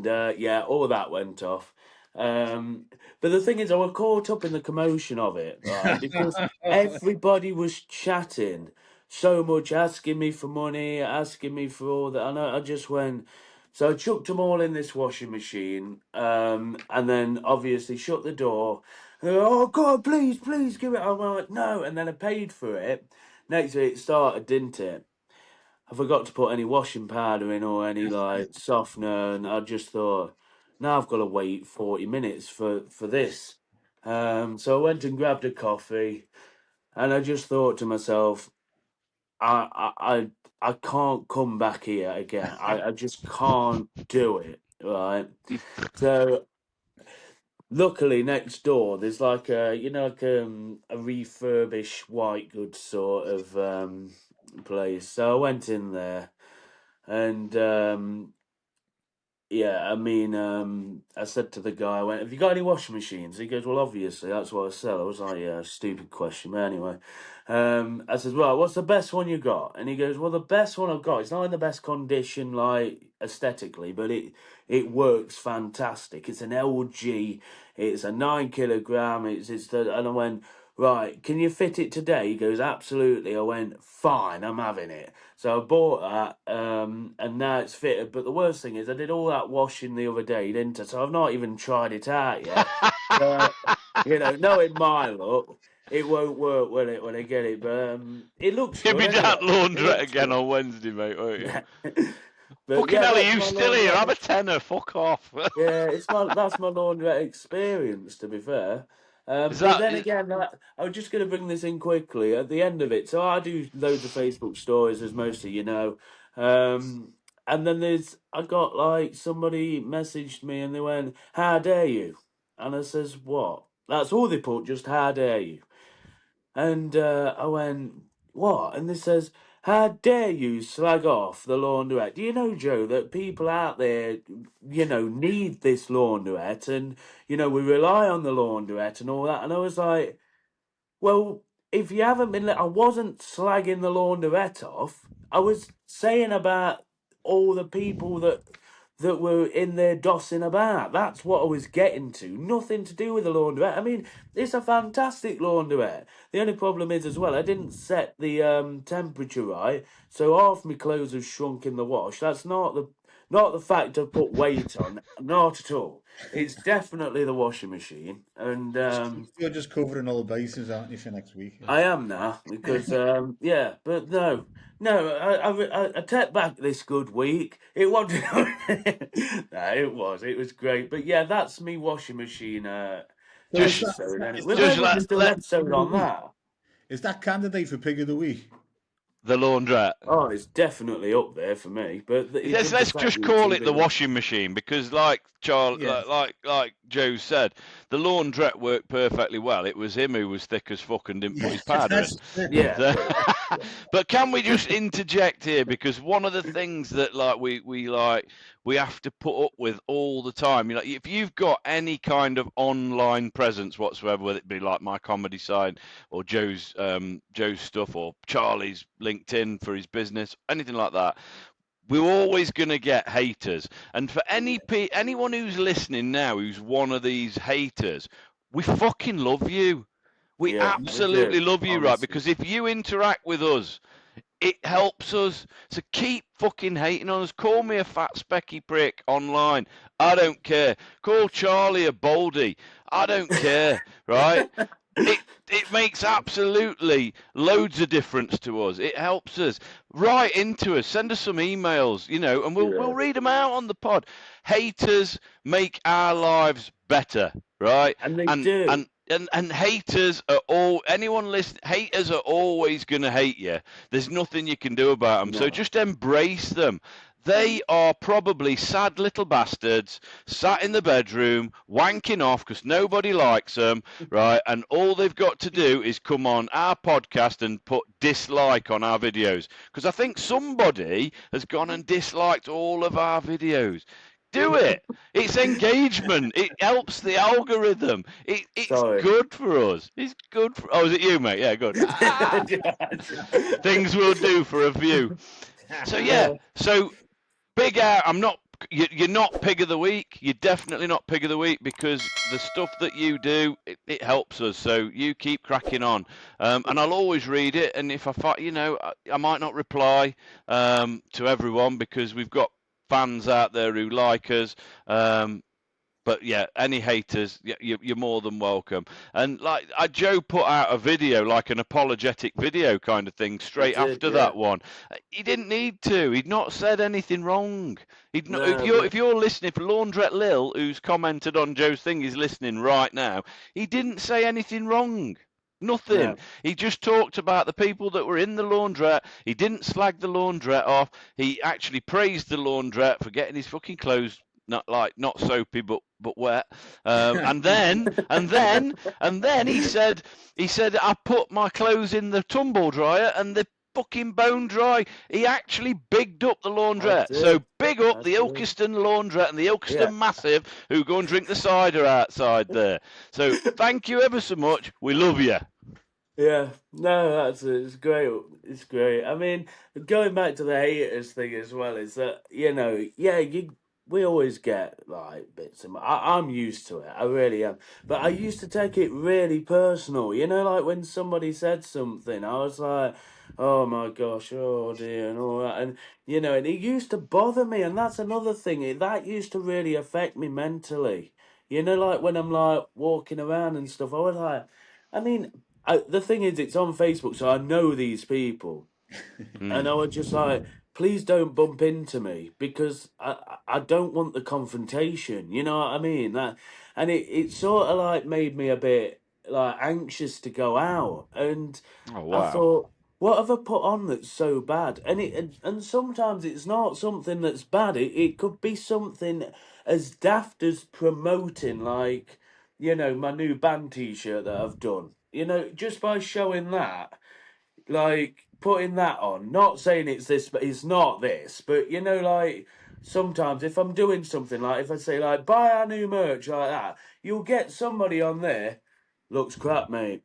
all that went off. But the thing is, I was caught up in the commotion of it, right? Because everybody was chatting so much, asking me for money, asking me for all that. And I just went, so I chucked them all in this washing machine, and then obviously shut the door. And they went, "Oh God, please give it." I'm like, "No," and then I paid for it. Next week it started, didn't it? I forgot to put any washing powder in or any like softener, and I just thought, now I've got to wait 40 minutes for this. So I went and grabbed a coffee, and I just thought to myself, I can't come back here again. I just can't do it, right? So luckily next door there's like a a refurbished white goods sort of place. So I went in there, and I said to the guy, I went, "Have you got any washing machines?" He goes, "Well, obviously, that's what I sell." I was like, "Yeah, stupid question." But anyway, I said, "Right, what's the best one you got?" And he goes, "Well, the best one I've got, it's not in the best condition, like, aesthetically, but it works fantastic. It's an LG, it's a 9 kilogram, and I went, "Right, can you fit it today?" He goes, "Absolutely." I went, "Fine, I'm having it." So I bought that, and now it's fitted. But the worst thing is, I did all that washing the other day, didn't I? So I've not even tried it out yet. Knowing my luck, it won't work, will it, when I get it? But it looks good. You'll be down laundrette again on Wednesday, mate, won't you? But fucking hell, are you still here? Have a tenner, fuck off. Yeah, that's my laundrette experience, to be fair. But then again, I was just going to bring this in quickly at the end of it. So I do loads of Facebook stories, as most of you know. And then I got like somebody messaged me and they went, "How dare you?" And I says, "What?" That's all they put, just "How dare you?" And I went, "What?" And they says, "How dare you slag off the laundrette? Do you know, Joe, that people out there, need this laundrette, and, we rely on the laundrette and all that." And I was like, well, if you haven't been, I wasn't slagging the laundrette off. I was saying about all the people that were in there dossing about. That's what I was getting to. Nothing to do with the laundrette. I mean, it's a fantastic laundrette. The only problem is, as well, I didn't set the temperature right, so half my clothes have shrunk in the wash. That's not the fact I've put weight on. Not at all. It's definitely the washing machine. And you're just covering all bases, aren't you, for next week? I am now, because but no, I take back this good week. It wasn't. No, it was great. But yeah, that's me washing machine episode. We've maybe just do an episode on that. Is that candidate for Pig of the Week? The laundrette. Oh, it's definitely up there for me. But Let's just call it the washing machine, because, like like Joe said, the laundrette worked perfectly well. It was him who was thick as fuck and didn't put his powder in. Yeah. So, but can we just interject here, because one of the things that we have to put up with all the time, if you've got any kind of online presence whatsoever, whether it be like my comedy side or Joe's stuff or Charlie's LinkedIn for his business, anything like that, we're always going to get haters. And for anyone who's listening now who's one of these haters, we fucking love you. We absolutely love you, honestly. Right? Because if you interact with us, it helps us. So keep fucking hating on us. Call me a fat specky prick online. I don't care. Call Charlie a baldy. I don't care, right? It makes absolutely loads of difference to us. It helps us. Write into us. Send us some emails, and we'll read them out on the pod. Haters make our lives better, right? And they do. And haters are anyone listening, haters are always going to hate you. There's nothing you can do about them. No. So just embrace them. They are probably sad little bastards sat in the bedroom wanking off because nobody likes them, right? And all they've got to do is come on our podcast and put dislike on our videos, because I think somebody has gone and disliked all of our videos. Do it. It's engagement. It helps the algorithm. It's good for us. It's good for... Oh, is it you, mate? Yeah, good. Things we'll do for a view. So, yeah. So, big out. You're not Pig of the Week. You're definitely not Pig of the Week, because the stuff that you do, it helps us. So you keep cracking on. And I'll always read it. And if I might not reply to everyone, because we've got fans out there who like us, but yeah, any haters, you're more than welcome. And Joe put out a video, like an apologetic video kind of thing, straight after that one. He didn't need to. He'd not said anything wrong. If you're listening, if Laundrette Lil, who's commented on Joe's thing, is listening right now, he didn't say anything wrong. Nothing. No. He just talked about the people that were in the laundrette. He didn't slag the laundrette off. He actually praised the laundrette for getting his fucking clothes not soapy but wet. And then he said I put my clothes in the tumble dryer and they're fucking bone dry. He actually bigged up the laundrette. So big up the Ilkeston laundrette and the Ilkeston Massive, who go and drink the cider outside there. So thank you ever so much. We love you. Yeah, no, it's great. It's great. I mean, going back to the haters thing as well, is that, we always get bits of... I'm used to it, I really am. But I used to take it really personal. Like when somebody said something, I was like, oh my gosh, oh dear, and all that. And, and it used to bother me. And that's another thing. That used to really affect me mentally. Like when I'm walking around and stuff, I was like, I mean... the thing is, it's on Facebook, so I know these people. And I was just like, please don't bump into me, because I don't want the confrontation. You know what I mean? And it sort of made me a bit anxious to go out. And I thought, what have I put on that's so bad? And sometimes it's not something that's bad. It could be something as daft as promoting, my new band T-shirt that I've done. Just by showing that, putting that on, not saying it's this, but it's not this, but sometimes if I'm doing something, if I say buy our new merch like that, you'll get somebody on there, looks crap, mate.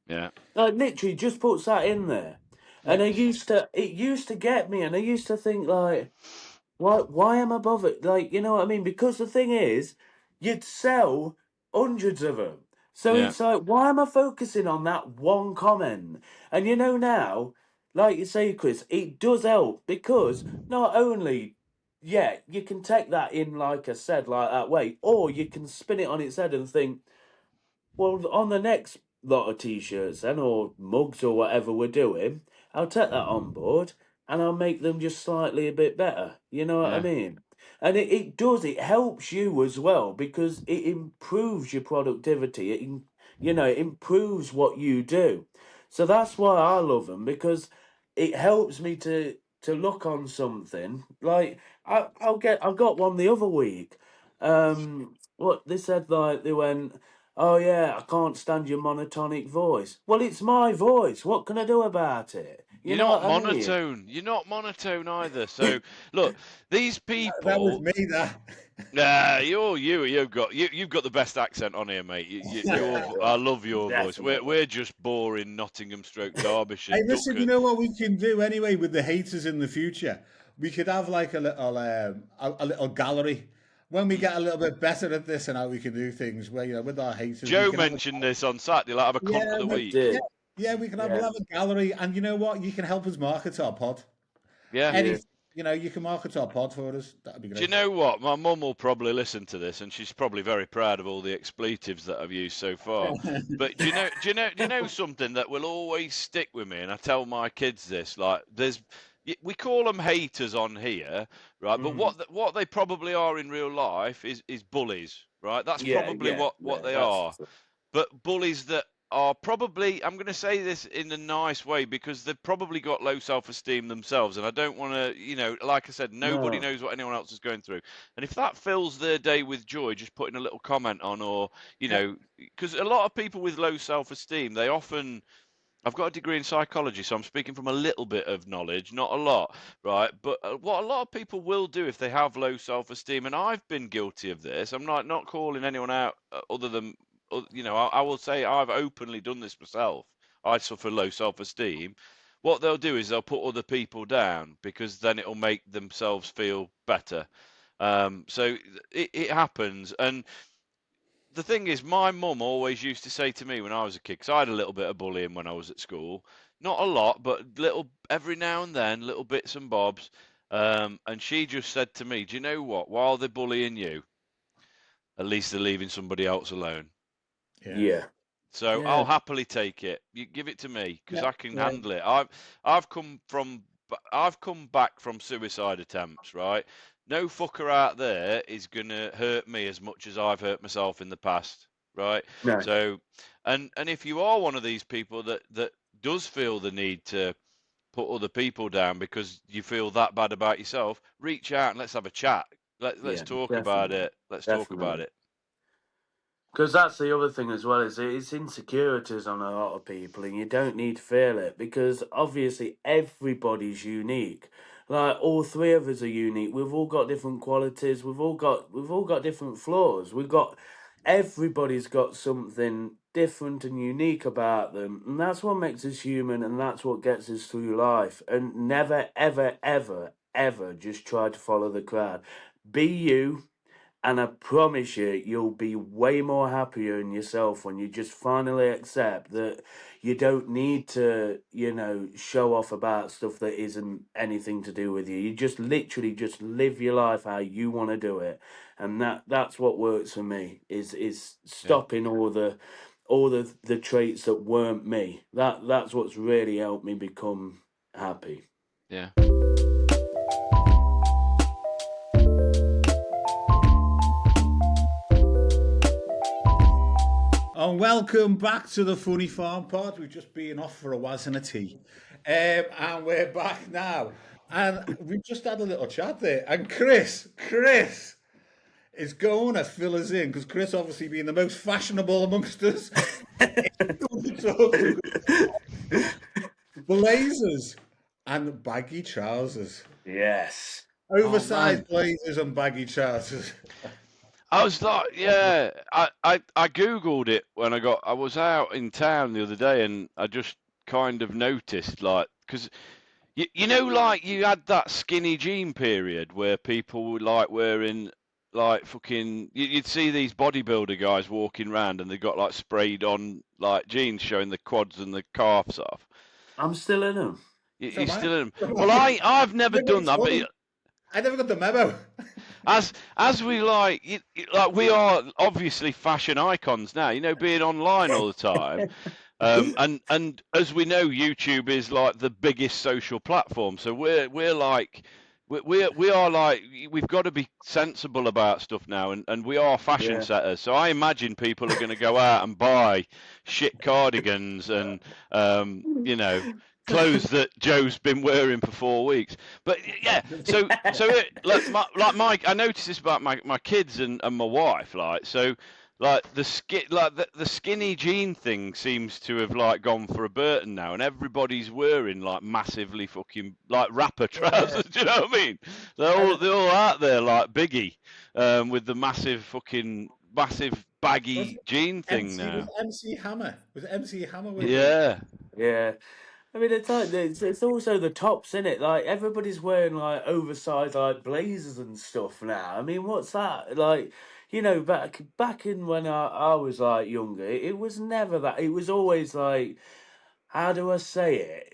Yeah. Literally just puts that in there. And it used to get me, and I used to think why am I bothered? You know what I mean? Because the thing is, you'd sell hundreds of them. So it's why am I focusing on that one comment? And now, like you say, Chris, it does help, because not only, you can take that in, like I said, that way, or you can spin it on its head and think, well, on the next lot of T-shirts then, or mugs or whatever we're doing, I'll take that on board and I'll make them just slightly a bit better. You know what I mean? And it does, it helps you as well, because it improves your productivity. It improves what you do. So that's why I love them, because it helps me to look on something. Like I've got one the other week. What they said, like they went, "Oh yeah, I can't stand your monotonic voice." Well, it's my voice. What can I do about it? You You're know not what I mean? monotone. You're not monotone either. So look, these That was people. me, that. Nah, you've got the best accent on here, mate. I love your voice. Definitely. We're just boring Nottingham stroke Derbyshire Hey, listen, you duckers. know what we can do anyway with the haters in the future? We could have like a little gallery. When we get a little bit better at this and how we can do things, where with our haters, we Joe can have mentioned this on Saturday. Like have a cunt of yeah, the I week. yeah, did. we can have Yeah. we'll have a gallery, and you know what? You can help us market our pod. Yeah. Yeah. Anything, you can market our pod for us. That'd be Do you great. know what? My mum will probably listen to this, and she's probably very proud of all the expletives that I've used so far. But do you know something that will always stick with me? And I tell my kids this: like, we call them haters on here, right? But Mm. what they probably are in real life is bullies, right? That's Yeah, probably yeah, what yeah. they That's are. But bullies that are probably, I'm going to say this in a nice way, because they've probably got low self-esteem themselves, and I don't want to, like I said, nobody no. knows what anyone else is going through. And if that fills their day with joy, just putting a little comment on, or Yeah, because a lot of people with low self-esteem, they often, I've got a degree in psychology, so I'm speaking from a little bit of knowledge, not a lot, right? But what a lot of people will do if they have low self-esteem, and I've been guilty of this. I'm not calling anyone out other than, I will say I've openly done this myself. I suffer low self-esteem. What they'll do is they'll put other people down because then it'll make themselves feel better. So it happens, and the thing is, my mum always used to say to me when I was a kid, because I had a little bit of bullying when I was at school, not a lot, but little every now and then, little bits and bobs. And she just said to me, "Do you know what? While they're bullying you, at least they're leaving somebody else alone." yeah, Yeah. So Yeah. I'll happily take it. You give it to me because yeah, I can yeah, handle it. I've come back from suicide attempts, right? No fucker out there is gonna hurt me as much as I've hurt myself in the past, right? No. So, and if you are one of these people that does feel the need to put other people down because you feel that bad about yourself, reach out and let's have a chat. Let's Yeah, talk about definitely. it. Let's talk about Definitely. it. Because that's the other thing as well, is it's insecurities on a lot of people, and you don't need to feel it, because obviously everybody's unique. Like, all three of us are unique. We've all got different qualities. We've all got different flaws. Everybody's got something different and unique about them, and that's what makes us human, and that's what gets us through life. And never, ever, ever, ever just try to follow the crowd. Be you. And I promise you, you'll be way more happier in yourself when you just finally accept that you don't need to, show off about stuff that isn't anything to do with you. You just literally just live your life how you want to do it. And that's what works for me, is Yeah, stopping all the traits that weren't me. That's what's really helped me become happy. yeah. And welcome back to the Funnyfarm Pod. We've just been off for a was and a tea. And we're back now. And we've just had a little chat there. And Chris is going to fill us in, because Chris, obviously being the most fashionable amongst us, is going to talk to us about blazers and baggy trousers. Yes. Oh Oversized man. blazers and baggy trousers. I was like, yeah, I googled it when I was out in town the other day, and I just kind of noticed, like, because like you had that skinny jean period where people would like wearing like fucking, you'd see these bodybuilder guys walking around and they got like sprayed on like jeans showing the quads and the calves off. I'm still in them. So You am I. still in them? So am Well, I. I've never done that, but I never got the memo. as we like we are obviously fashion icons now, being online all the time. And as we know, YouTube is like the biggest social platform, so we're like we are like, we've got to be sensible about stuff now, and we are fashion setters. So I imagine people are going to go out and buy shit cardigans and clothes that Joe's been wearing for 4 weeks. But yeah, so Mike, I noticed this about my kids and my wife, like so. Like the skinny jean thing seems to have like gone for a Burton now, and everybody's wearing like massively fucking like rapper trousers. Do you know what I mean? They're all out there like Biggie, with the massive baggy jean thing now. MC Hammer was it MC Hammer? Yeah. I mean, it's also the tops, isn't it? Like everybody's wearing like oversized like blazers and stuff now. I mean, what's that like? Back in when I was like younger, it was never that. It was always like, how do I say it?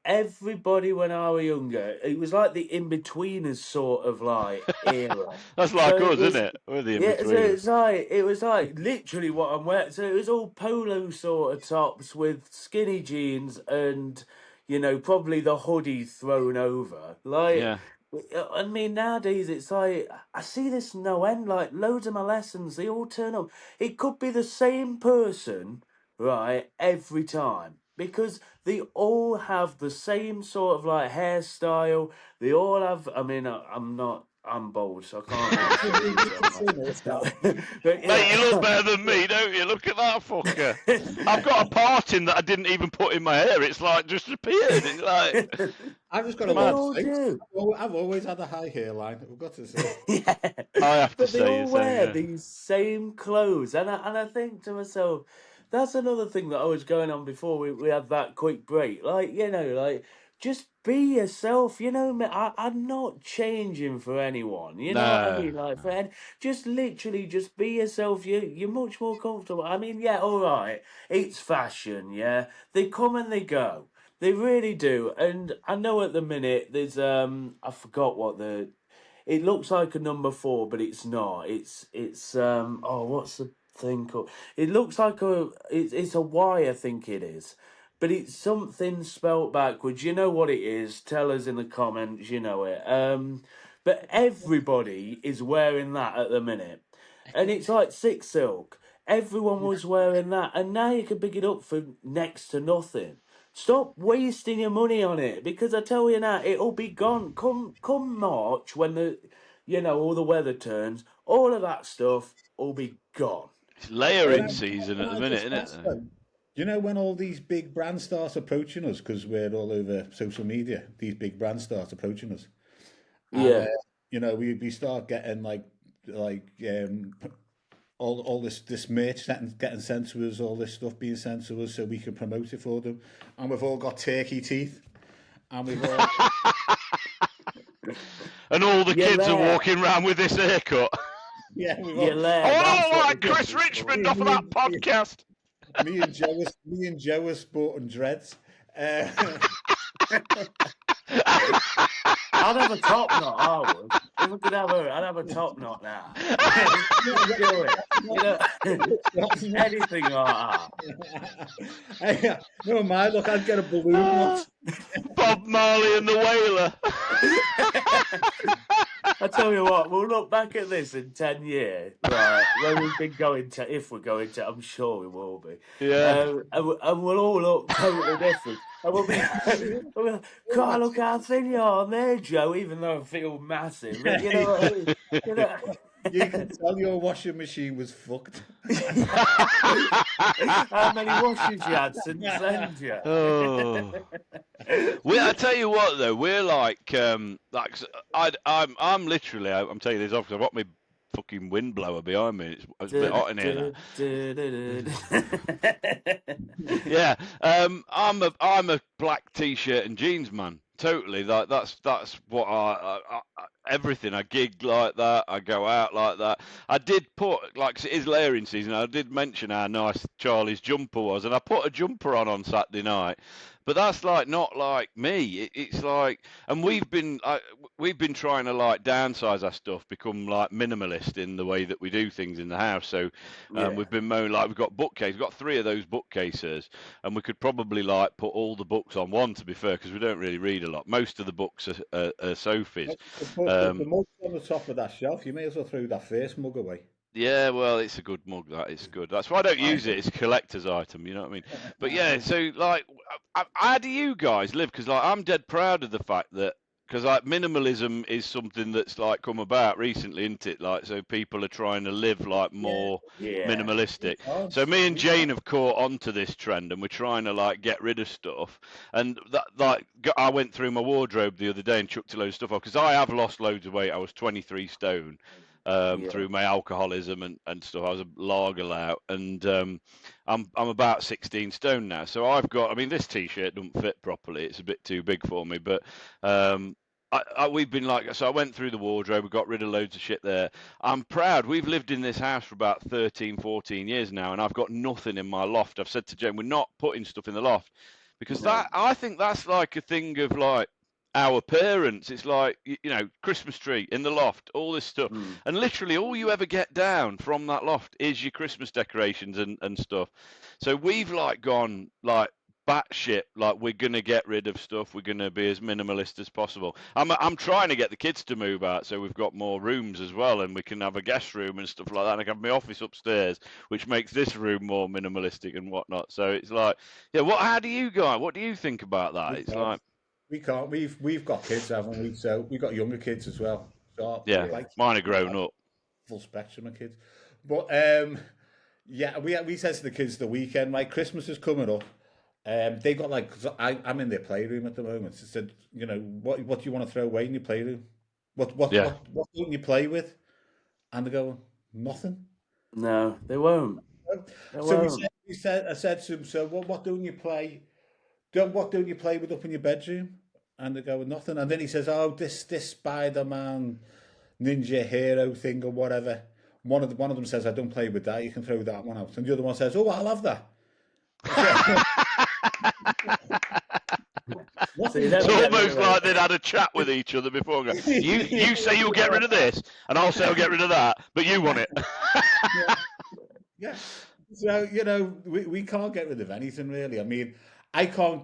Everybody when I was younger, it was like the in-betweeners sort of like era. That's like us, isn't it? We're the in-betweeners. So it was like literally what I'm wearing. So it was all polo sort of tops with skinny jeans and, probably the hoodie thrown over. Like, yeah. I mean, nowadays it's like, I see this no end, like loads of my lessons, they all turn up. It could be the same person, right, every time. Because they all have the same sort of like hairstyle. They all have, I mean, I'm bald, so I can't. Mate, you look better than me, don't you? Look at that fucker. I've got a part in that I didn't even put in my hair. It's like just appeared. It's like I've just got a lot of I've always had a high hairline. I've got to say. Yeah. I have to but say, they all wear these same clothes, and I think to myself, that's another thing that I was going on before we had that quick break. Like, just be yourself. I'm not changing for anyone. You know what I mean? Like, just literally just be yourself. You're much more comfortable. I mean, yeah, all right. It's fashion, yeah. They come and they go. They really do. And I know at the minute there's I forgot what it looks like a number 4, but it's not. It's what's the thing called? It looks like it's a Y, I think it is. But it's something spelt backwards. You know what it is? Tell us in the comments, you know it. But everybody is wearing that at the minute. And it's like Six Silk. Everyone was wearing that. And now you can pick it up for next to nothing. Stop wasting your money on it, because I tell you now, it'll be gone. Come March, when all the weather turns, all of that stuff will be gone. It's layering season at the minute, isn't it? When all these big brands start approaching us, because we're all over social media, these big brands start approaching us. And, we start getting all this merch getting sent to us, all this stuff being sent to us, so we can promote it for them. And we've all got turkey teeth, and we've all and all the kids are walking around with this haircut. Yeah, I want to look like Chris Richmond off of that podcast. Me and Joe are sporting dreads. I'd have a top knot, I would. If I could I'd have a top knot now. Anything like that. No, mind, look, I'd get a balloon knot. Bob Marley and the Wailer. I tell you what, we'll look back at this in 10 years, right? When we've been if we're going to, I'm sure we will be. Yeah. And we'll all look totally different. And we'll be like, God, look how thin you are there, Joe, even though I feel massive. But you know what I mean? You can tell your washing machine was fucked. How many washes you had since then, Joe? Oh. I tell you what, though, we're like I'm literally, I'm telling you this off because I've got my fucking windblower behind me. It's a bit hot in here. Yeah, I'm a black t-shirt and jeans man. Totally, like that's what everything. I gig like that. I go out like that. I did put, like, 'cause it is layering season, I did mention how nice Charlie's jumper was, and I put a jumper on Saturday night. But that's like not like me. It's like, and we've been trying to like downsize our stuff, become like minimalist in the way that we do things in the house. So we've been like we've got bookcases, we've got 3 of those bookcases, and we could probably like put all the books on one. To be fair, because we don't really read a lot. Most of the books are Sophie's. The mug's on the top of that shelf. You may as well throw that first mug away. Yeah, well, it's a good mug. That is good. That's why I don't use it. It's a collector's item. You know what I mean? But yeah, so like, how do you guys live? Because like, I'm dead proud of the fact that, because like minimalism is something that's like come about recently, isn't it? Like, so people are trying to live like more minimalistic. So me and Jane have caught onto this trend, and we're trying to like get rid of stuff. And that, like, I went through my wardrobe the other day and chucked a load of stuff off, because I have lost loads of weight. I was 23 stone. Through my alcoholism and stuff. I was a lager lout, and I'm about 16 stone now. So I've got, I mean, this t-shirt doesn't fit properly. It's a bit too big for me, but we've been like, so I went through the wardrobe, we got rid of loads of shit there. I'm proud. We've lived in this house for about 13, 14 years now, and I've got nothing in my loft. I've said to Jane, we're not putting stuff in the loft, because that, I think that's like a thing of like our parents. It's like, you know, Christmas tree in the loft, all this stuff, and literally all you ever get down from that loft is your Christmas decorations and stuff. So we've like gone like batshit, like we're gonna get rid of stuff, we're gonna be as minimalist as possible. I'm trying to get the kids to move out, so we've got more rooms as well, and we can have a guest room and stuff like that, and I can have my office upstairs, which makes this room more minimalistic and whatnot. So it's like, yeah, how do you guys, what do you think about that? It's like, we can't. We've got kids, haven't we? So we've got younger kids as well. So yeah, like, mine are grown up. Full spectrum of kids. But yeah, we said to the kids the weekend, like, Christmas is coming up. They got like, 'cause I'm in their playroom at the moment. So said, you know, what do you want to throw away in your playroom? What don't you play with? And they go, nothing. No, they won't. I said to them, so what don't you play? What don't you play with up in your bedroom? And they go, nothing. And then he says, oh, this Spider-Man ninja hero thing or whatever. One of them says, I don't play with that. You can throw that one out. And the other one says, oh, I'll have that. It's almost like they'd had a chat with each other before. You say you'll get rid of this, and I'll say I'll get rid of that, but you want it. Yeah. So, you know, we can't get rid of anything really. I mean, I've got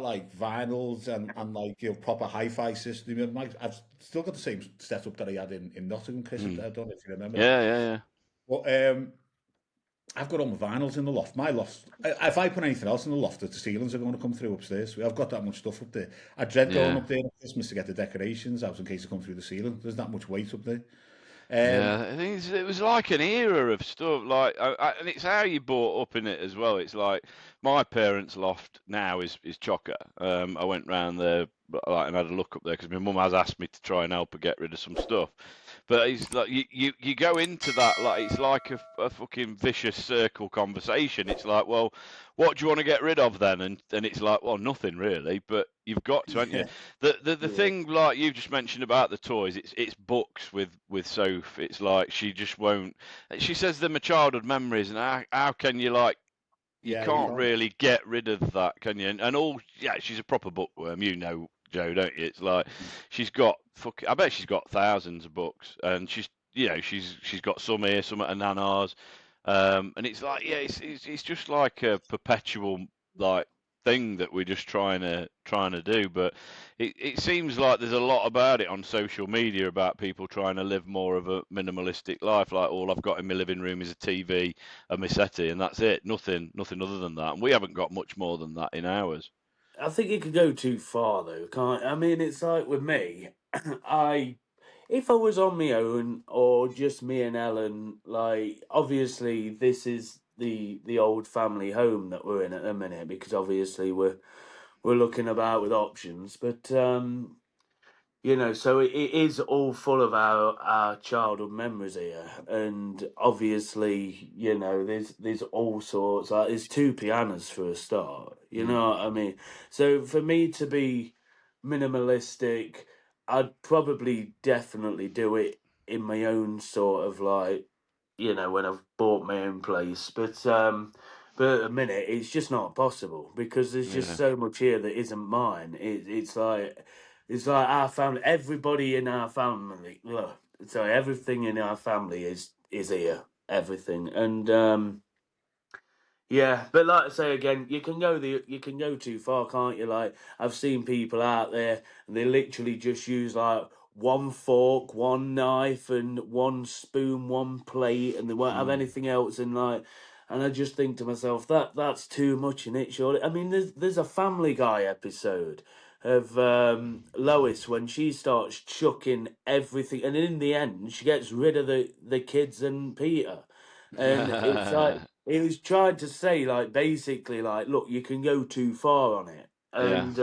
like vinyls and like, you know, proper hi-fi system. I've still got the same setup that I had in Nottingham, Chris. I don't know if you remember. Yeah. But I've got all my vinyls in the loft. My loft, if I put anything else in the loft, the ceilings are going to come through upstairs. I've got that much stuff up there. I dread going up there at Christmas to get the decorations out in case they come through the ceiling. There's that much weight up there. I think it was like an era of stuff, like, and it's how you brought up in it as well. It's like my parents' loft now is chocker. I went round there like and had a look up there because my mum has asked me to try and help her get rid of some stuff. But it's like you go into that, like it's like a fucking vicious circle conversation. It's like, well, what do you want to get rid of then? And it's like, well, nothing really, but you've got to, haven't you? The thing, like you've just mentioned about the toys, it's books with Soph. It's like she just won't. She says they're my childhood memories, and how can you like? You can't really get rid of that, can you? And all, yeah, she's a proper bookworm, you know, Joe, don't you? It's like she's got I bet she's got thousands of books, and she's got some here, some at her nana's, and it's like, yeah, it's just like a perpetual like thing that we're just trying to do. But it seems like there's a lot about it on social media about people trying to live more of a minimalistic life. Like, all I've got in my living room is a TV and my settee, and that's it. Nothing other than that. And we haven't got much more than that in ours. I think it could go too far though, can't I mean, it's like with me, if I was on my own or just me and Ellen, like, obviously this is the old family home that we're in at the minute, because obviously we're looking about with options, but you know, so it is all full of our childhood memories here, and obviously, you know, there's all sorts. Like, there's 2 pianos for a start. You know what I mean? So for me to be minimalistic, I'd probably definitely do it in my own sort of like, when I've bought my own place. But at the minute, it's just not possible because there's just so much here that isn't mine. It's like our family. Everybody in our family. Sorry, everything in our family is here. Everything, and yeah, but like I say again, you can go too far, can't you? Like I've seen people out there, and they literally just use like one fork, one knife, and one spoon, one plate, and they won't have anything else. And I just think to myself that's too much in it. Surely, I mean, there's a Family Guy episode of Lois when she starts chucking everything, and in the end, she gets rid of the kids and Peter, and it's like. He was trying to say, like, basically, like, look, you can go too far on it. And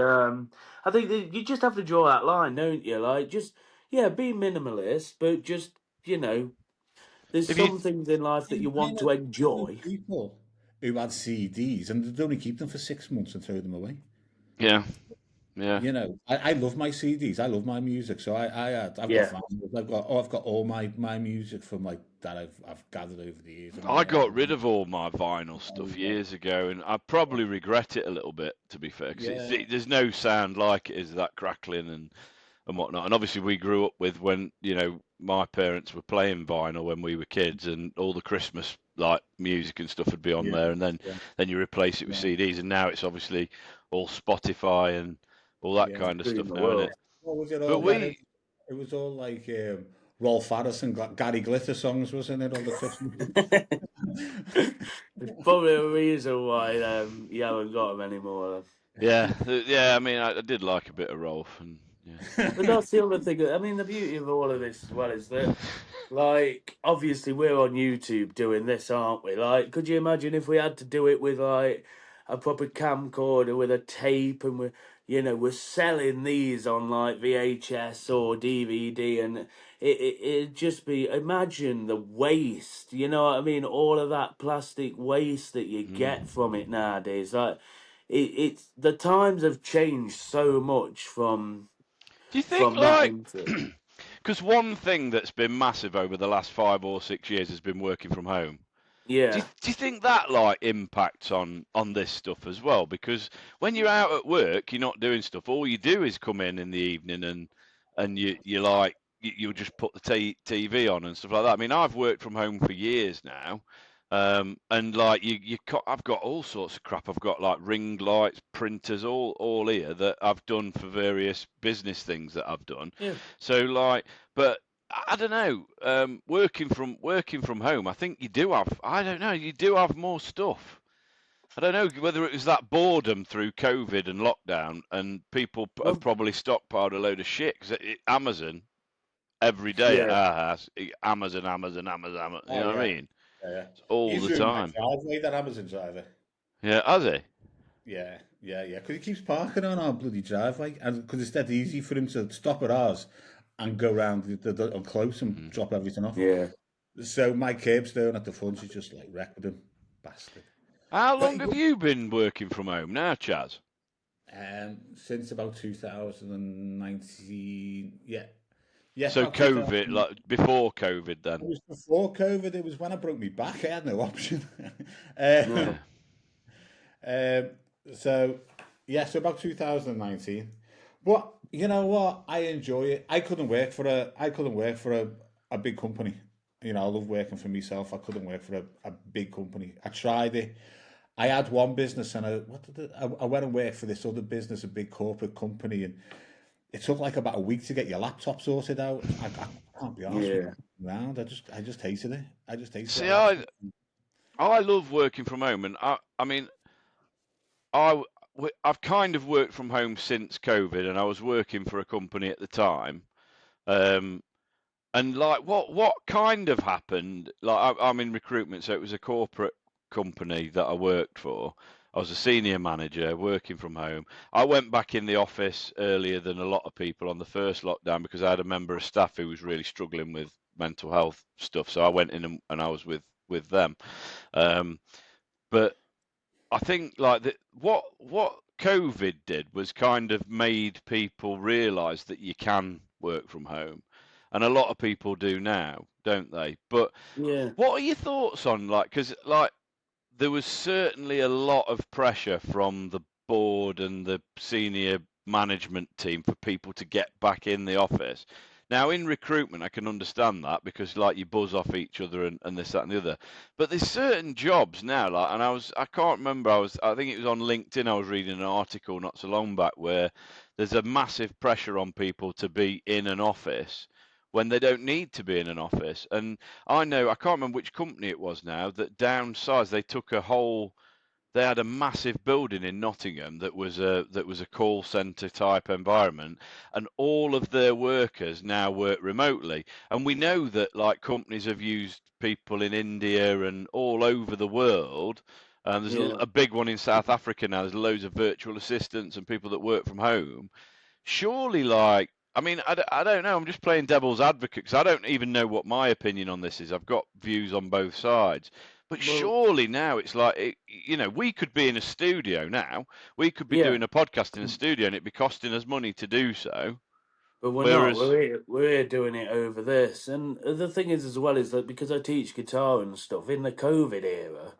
I think that you just have to draw that line, don't you? Like, just, be minimalist, but just, there's If you, some things in life that you want to I know enjoy. people who had CDs and they'd only keep them for 6 months and throw them away. yeah. I love my CDs. I love my music. So I've got Yeah. vinyls. I've got all my music from like that I've gathered over the years. I got rid of all my vinyl stuff years ago, and I probably regret it a little bit, to be fair, because there's no sound like it is that crackling and whatnot. And obviously, we grew up with when my parents were playing vinyl when we were kids, and all the Christmas like music and stuff would be on there, and then you replace it with CDs, and now it's obviously all Spotify and all that kind of stuff now, isn't it? What was it But all? It was all like Rolf Harris and Gary Glitter songs, wasn't it? All the Christmas. There's probably a reason why you haven't got them anymore. Yeah. I mean, I did like a bit of Rolf, and But that's the other thing. I mean, the beauty of all of this as well is that, like, obviously we're on YouTube doing this, aren't we? Like, could you imagine if we had to do it with like a proper camcorder with a tape, and we're selling these on like VHS or DVD, and it'd just be, imagine the waste. You know what I mean? All of that plastic waste that you get from it nowadays. Like, it's the times have changed so much from. Do you think, like, because one thing that's been massive over the last 5 or 6 years has been working from home. Yeah. Do you think that like impacts on this stuff as well? Because when you're out at work, you're not doing stuff. All you do is come in the evening and you'll just put the TV on and stuff like that. I mean, I've worked from home for years now. And like I've got all sorts of crap. I've got like ring lights, printers, all here that I've done for various business things that I've done. Yeah. So like, but I don't know. Working from home, I think you do have. I don't know. You do have more stuff. I don't know whether it was that boredom through COVID and lockdown, and people have probably stockpiled a load of shit. Because Amazon every day at our house, Amazon. You know what I mean? Yeah. All the time. Driveway, that Amazon driver. Yeah, has he? Yeah. Because he keeps parking on our bloody driveway, and because it's dead easy for him to stop at ours and go round the close and drop everything off. Yeah. So my curbstone at the front is just like wrecked with him, bastard. How long have you been working from home now, Chaz? Since about 2019. Yeah, so COVID, like before COVID, then? It was before COVID. It was when I broke my back. I had no option. So about 2019. But you know what? I enjoy it. I couldn't work for a big company. I love working for myself. I couldn't work for a big company. I tried it. I had one business, and I went and worked for this other business, a big corporate company, and it took like about a week to get your laptop sorted out. I can't be honest with you. Around. I just hated it. I just hated it. See, I love working from home, and I mean, I've kind of worked from home since COVID, and I was working for a company at the time. And like, what kind of happened? Like, I'm in recruitment, so it was a corporate company that I worked for. I was a senior manager working from home. I went back in the office earlier than a lot of people on the first lockdown because I had a member of staff who was really struggling with mental health stuff. So I went in and I was with them. But I think like what COVID did was kind of made people realise that you can work from home, and a lot of people do now, don't they? But Yeah. what are your thoughts on, like, because like there was certainly a lot of pressure from the board and the senior management team for people to get back in the office. Now, in recruitment, I can understand that because, like, you buzz off each other and this, that, and the other. But there's certain jobs now, like, and I can't remember. I think it was on LinkedIn. I was reading an article not so long back where there's a massive pressure on people to be in an office when they don't need to be in an office. And I know, I can't remember which company it was now that downsized. They had a massive building in Nottingham that was a call center type environment, and all of their workers now work remotely. And we know that, like, companies have used people in India and all over the world. There's Yeah. a big one in South Africa now. There's loads of virtual assistants and people that work from home. Surely, like, I mean, I don't know. I'm just playing devil's advocate because I don't even know what my opinion on this is. I've got views on both sides. But Well, surely now it's like, we could be in a studio now. We could be yeah. doing a podcast in a studio and it'd be costing us money to do so. But we're not. Whereas, We're here doing it over this. And the thing is, as well, is that because I teach guitar and stuff in the COVID era,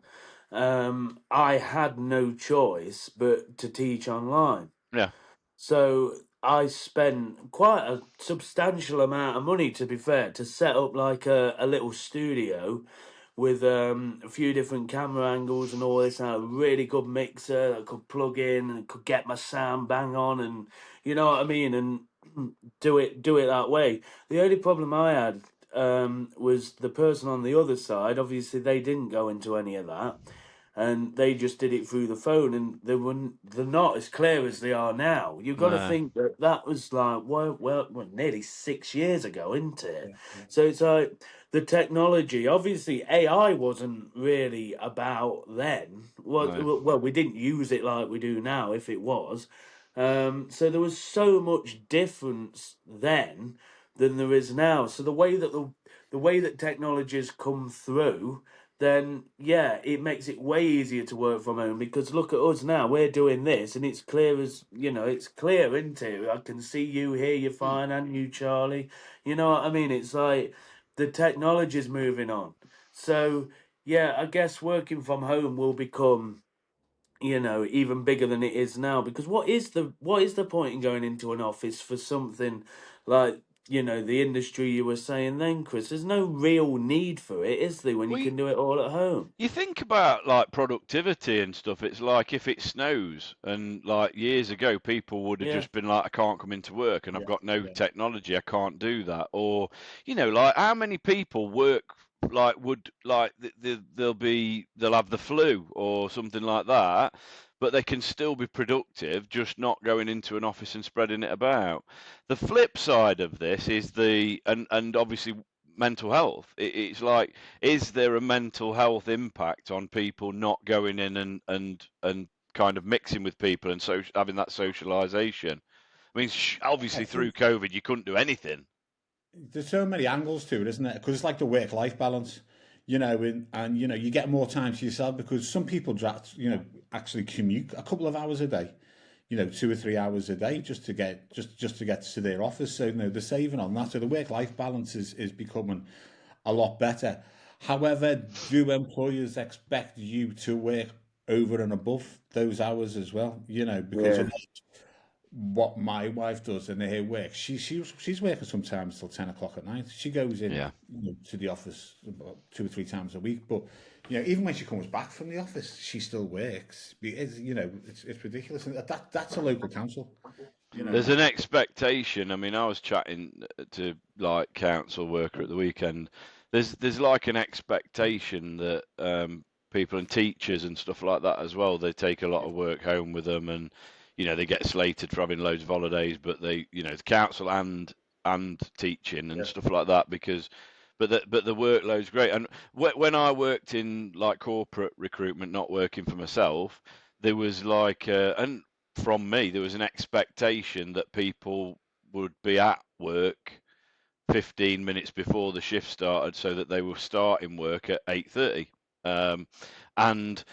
I had no choice but to teach online. yeah, So I spent quite a substantial amount of money, to be fair, to set up like a little studio with a few different camera angles and all this, and a really good mixer that I could plug in and could get my sound bang on, and you know what I mean, and do it that way. The only problem I had was the person on the other side. Obviously, they didn't go into any of that, and they just did it through the phone, and they're not as clear as they are now. You've got to no, think that that was like well nearly 6 years ago, isn't it? Yeah, yeah. So it's like the technology. Obviously, AI wasn't really about then. no. Well, we didn't use it like we do now. If it was, so there was so much difference then than there is now. So the way that technologies come through, then yeah, it makes it way easier to work from home because look at us now, we're doing this and it's clear as, it's clear, isn't it? I can see you, hear you fine, and you, Charlie. You know what I mean? It's like the technology's moving on. So yeah, I guess working from home will become, even bigger than it is now because what is the point in going into an office for something like the industry you were saying then, Chris? There's no real need for it, is there, when you Well, can do it all at home? you think about, like, productivity and stuff. It's like if it snows, and like years ago, people would have Yeah, just been like, I can't come into work and I've Yeah, got no yeah. technology, I can't do that. Or, like, how many people work, like, would, like, they'll have the flu or something like that, but they can still be productive, just not going into an office and spreading it about. The flip side of this is and obviously mental health. It's like, is there a mental health impact on people not going in and kind of mixing with people and so having that socialization? I mean, I obviously through think COVID you couldn't do anything. there's so many angles to it, isn't it? Because it's like the work-life balance, and you get more time to yourself because some people actually commute a couple of hours a day, 2 or 3 hours a day just to get to their office. So they're saving on that. So the work-life balance is becoming a lot better. However, do employers expect you to work over and above those hours as well? Because yeah, of what my wife does in her work. She's working sometimes till 10 o'clock at night. She goes in, Yeah. to the office about 2 or 3 times a week. But even when she comes back from the office, she still works. It's ridiculous. And that's a local council. There's an expectation. I mean, I was chatting to, like, council worker at the weekend. There's like an expectation that people and teachers and stuff like that as well, they take a lot of work home with them, and they get slated for having loads of holidays, but the council and teaching and Yeah. stuff like that, because but the workload's great. And when I worked in, like, corporate recruitment, not working for myself, there was like and from me, there was an expectation that people would be at work 15 minutes before the shift started so that they were starting work at 8:30. And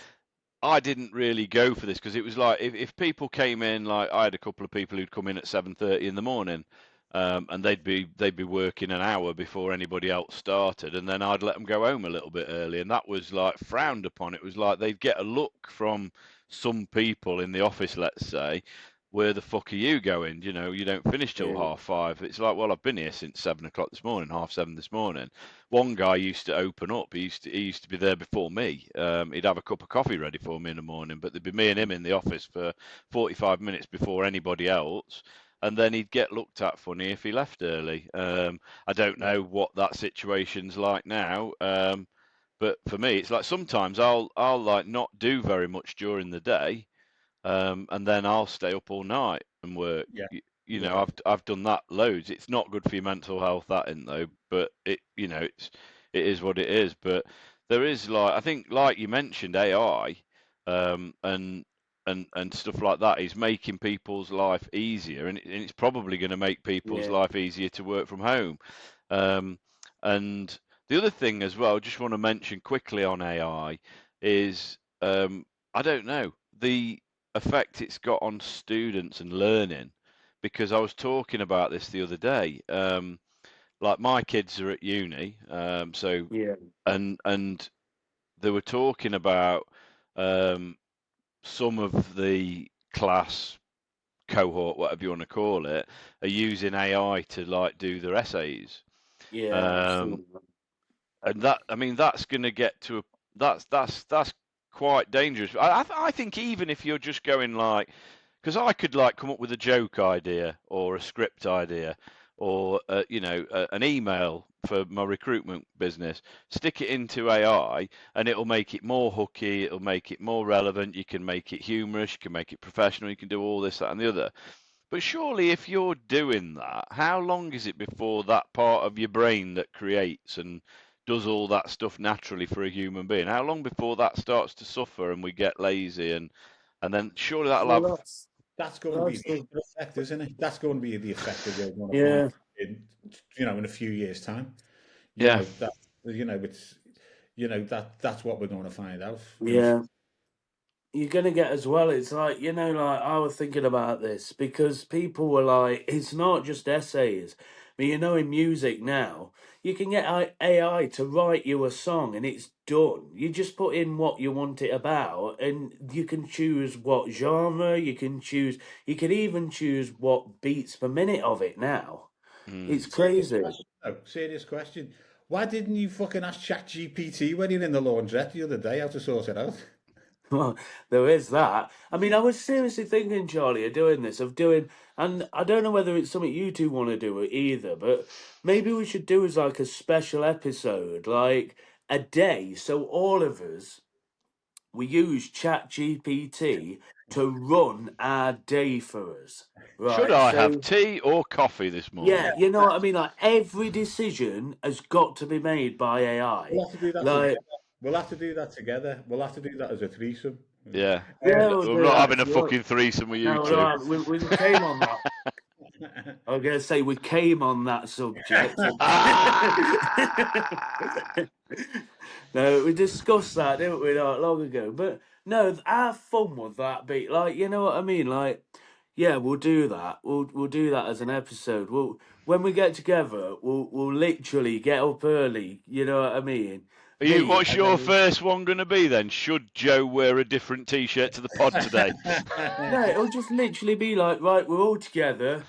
I didn't really go for this because it was like if people came in, like, I had a couple of people who'd come in at 7:30 in the morning. and they'd be working an hour before anybody else started, and then I'd let them go home a little bit early, and that was like frowned upon. It was like they'd get a look from some people in the office, let's say, where the fuck are you going? You know, you don't finish till 5:30. It's like, well, I've been here since 7 o'clock this morning, 7:30 this morning. One guy used to open up. He used to be there before me. He'd have a cup of coffee ready for me in the morning, but there'd be me and him in the office for 45 minutes before anybody else. And then he'd get looked at funny if he left early. I don't know what that situation's like now, but for me, it's like sometimes I'll like not do very much during the day, and then I'll stay up all night and work. Yeah. You know, I've done that loads. It's not good for your mental health, that isn't though. But it is what it is. But there is like, I think, like you mentioned, AI, and stuff like that is making people's life easier, and it's probably going to make people's life easier to work from home. And the other thing as well, just want to mention quickly on AI is, I don't know, the effect it's got on students and learning, because I was talking about this the other day. Like my kids are at uni, so and they were talking about some of the class cohort, whatever you want to call it, are using AI to like do their essays. And that, I mean, that's going to get to that's quite dangerous. I think even if you're just going like, because I could like come up with a joke idea or a script idea or an email for my recruitment business, stick it into AI, and it'll make it more hooky, it'll make it more relevant, you can make it humorous, you can make it professional, you can do all this, that, and the other. But surely if you're doing that, how long is it before that part of your brain that creates and does all that stuff naturally for a human being, how long before that starts to suffer and we get lazy, and then surely that'll have... That's going to be the effect, isn't it? That's going to be the effect that we're going to find in a few years' time. That's what we're going to find out. Yeah. You're going to get as well, it's like, like I was thinking about this because people were like, it's not just essays. But in music now, you can get AI to write you a song and it's done. You just put in what you want it about and you can choose what genre, you can even choose what beats per minute of it now. It's crazy. Serious question. Why didn't you fucking ask ChatGPT when you're in the laundrette the other day how to sort it out? Well, there is that. I mean, I was seriously thinking, Charlie, of doing this, and I don't know whether it's something you two want to do either, but maybe we should do as like a special episode, like a day, so all of us, we use ChatGPT to run our day for us. Right? Should I have tea or coffee this morning? Yeah, you know what I mean? Like, every decision has got to be made by AI. We'll have to do that together. We'll have to do that together. We'll have to do that as a threesome. Yeah. We're not having a fucking threesome with you two. No, we came on that. I was going to say we came on that subject. No, we discussed that, didn't we, not long ago? But no, our fun with that beat, like, you know what I mean? Like, yeah, we'll do that. We'll do that as an episode. When we get together, we'll literally get up early. You know what I mean? What's your first one going to be then? Should Joe wear a different T-shirt to the pod today? No, it'll just literally be like, right, we're all together.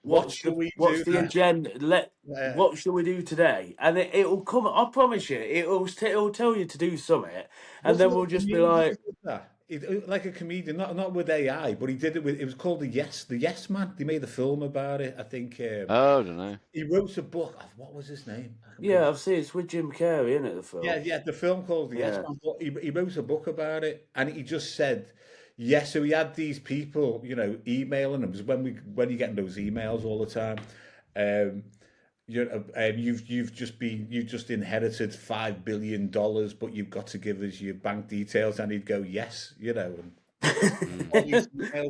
What's the agenda? What shall we do today? And it'll come. I promise you, it'll tell you to do something, and then we'll just be like, like a comedian, not with AI, but he did it with. It was called the Yes Man. They made a film about it. I think. I don't know. He wrote a book. What was his name? Yeah, I've seen it's with Jim Carrey, isn't it? The film. Yeah, the film called the Yes Man. But he wrote a book about it, and he just said, yes. So he had these people, emailing him. Because when you're getting those emails all the time, you've just inherited $5 billion, but you've got to give us your bank details, and he'd go yes, and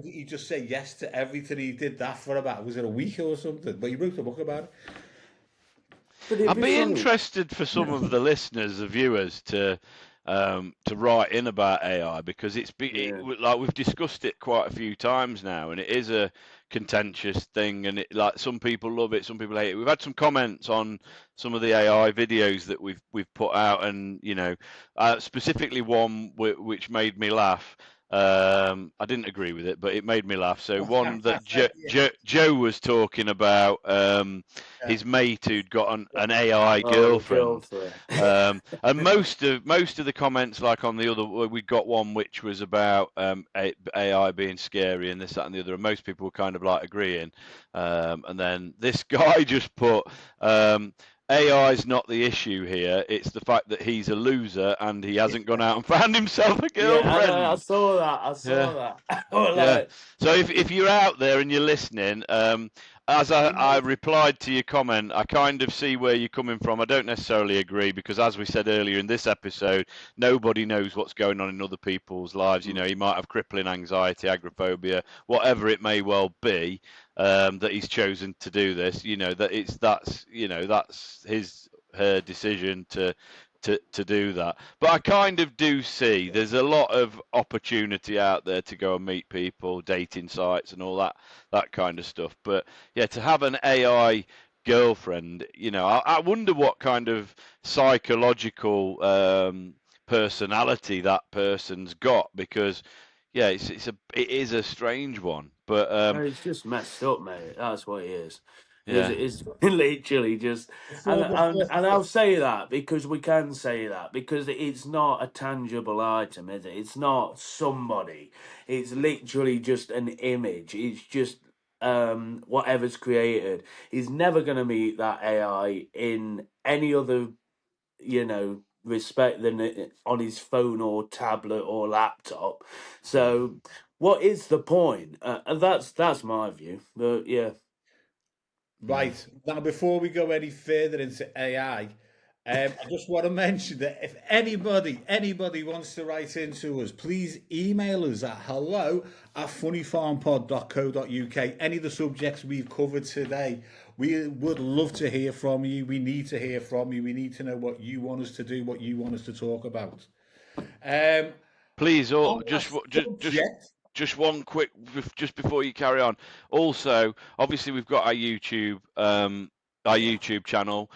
he just said yes to everything. He did that for about, was it a week or something? But he wrote a book about it. I'd be interested for some of the listeners, the viewers, to to write in about AI, because like we've discussed it quite a few times now, and it is a contentious thing, and it, like, some people love it, some people hate it. We've had some comments on some of the AI videos that we've put out, and specifically one which made me laugh. I didn't agree with it, but it made me laugh. So one that Joe was talking about, his mate who'd got an AI girlfriend. And most of the comments, like on the other, we got one which was about AI being scary and this, that, and the other, and most people were kind of like agreeing. And then this guy just put, AI is not the issue here. It's the fact that he's a loser and he hasn't gone out and found himself a girlfriend. Yeah, I saw that. Yeah. So if you're out there and you're listening, as I replied to your comment, I kind of see where you're coming from. I don't necessarily agree, because as we said earlier in this episode, nobody knows what's going on in other people's lives. You know, he might have crippling anxiety, agoraphobia, whatever it may well be, that he's chosen to do this. You know, that's her decision to do that. But I kind of do see there's a lot of opportunity out there to go and meet people, dating sites and all that kind of stuff. But yeah, to have an AI girlfriend, I wonder what kind of psychological personality that person's got, because yeah, it is a strange one. But it's just messed up, mate. That's what it is. It's literally just, and I'll say that because we can say that, because it's not a tangible item, is it? It's not somebody. It's literally just an image. It's just whatever's created. He's never going to meet that AI in any other, respect than on his phone or tablet or laptop. So what is the point? And that's my view. But yeah. Right. Now, before we go any further into AI, I just want to mention that if anybody wants to write into us, please email us at hello@funnyfarmpod.co.uk. Any of the subjects we've covered today, we would love to hear from you. We need to hear from you. We need to know what you want us to do, what you want us to talk about. Please, just one quick, just before you carry on. Also, obviously, we've got our YouTube channel.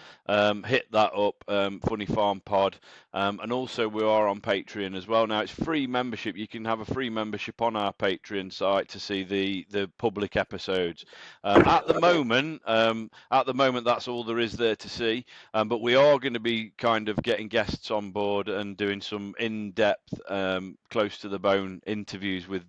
Hit that up, Funnyfarm Pod, and also we are on Patreon as well. Now it's free membership. You can have a free membership on our Patreon site to see the public episodes. At the moment, that's all there is there to see. But we are going to be kind of getting guests on board and doing some in-depth, close to the bone interviews with.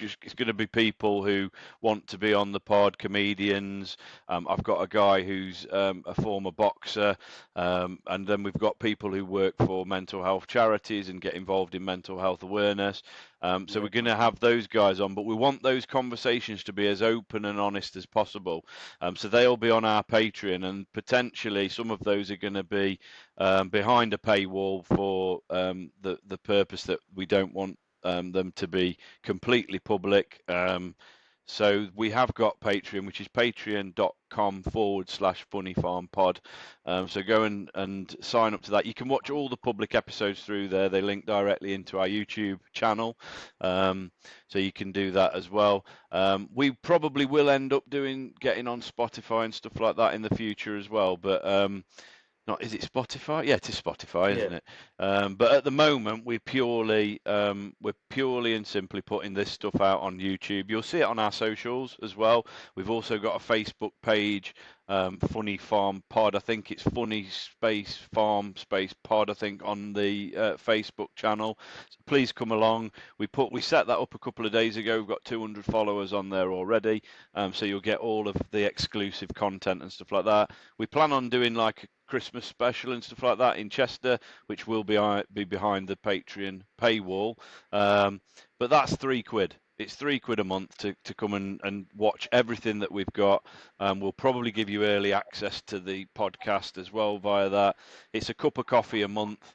It's going to be people who want to be on the pod, comedians. I've got a guy who's a former boxer, and then we've got people who work for mental health charities and get involved in mental health awareness. So we're going to have those guys on, but we want those conversations to be as open and honest as possible. So they'll be on our Patreon, and potentially some of those are going to be behind a paywall for the purpose that we don't want them to be completely public. So we have got Patreon, which is patreon.com/funnyfarmpod. So go and sign up to that. You can watch all the public episodes through there. They link directly into our YouTube channel. So you can do that as well. We probably will end up getting on Spotify and stuff like that in the future as well. But is it Spotify? Yeah, it is Spotify, isn't it? But at the moment, we're purely and simply putting this stuff out on YouTube. You'll see it on our socials as well. We've also got a Facebook page, Funny Farm Pod. I think it's Funny Space Farm Space Pod, I think, on the Facebook channel. So please come along. We set that up a couple of days ago. We've got 200 followers on there already. So you'll get all of the exclusive content and stuff like that. We plan on doing like a Christmas special and stuff like that in Chester, which will be behind the Patreon paywall. But that's £3. It's £3 a month to come and watch everything that we've got. We'll probably give you early access to the podcast as well via that. It's a cup of coffee a month,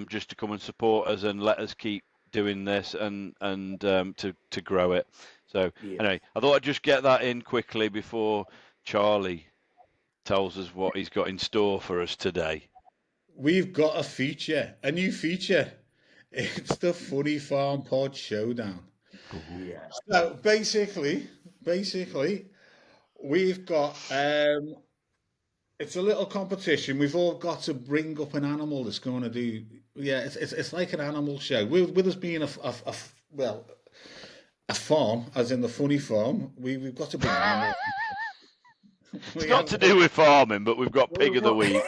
just to come and support us and let us keep doing this and to grow it. So anyway, I thought I'd just get that in quickly before Charlie tells us what he's got in store for us today. we've got a new feature. It's the Funnyfarm Pod Showdown. Yeah. So basically, we've got it's a little competition. We've all got to bring up an animal that's going to do. Yeah, it's like an animal show. With us being well, a farm, as in the funny farm, we've got to bring animals. It's not to do with farming, but we've got pig of the week.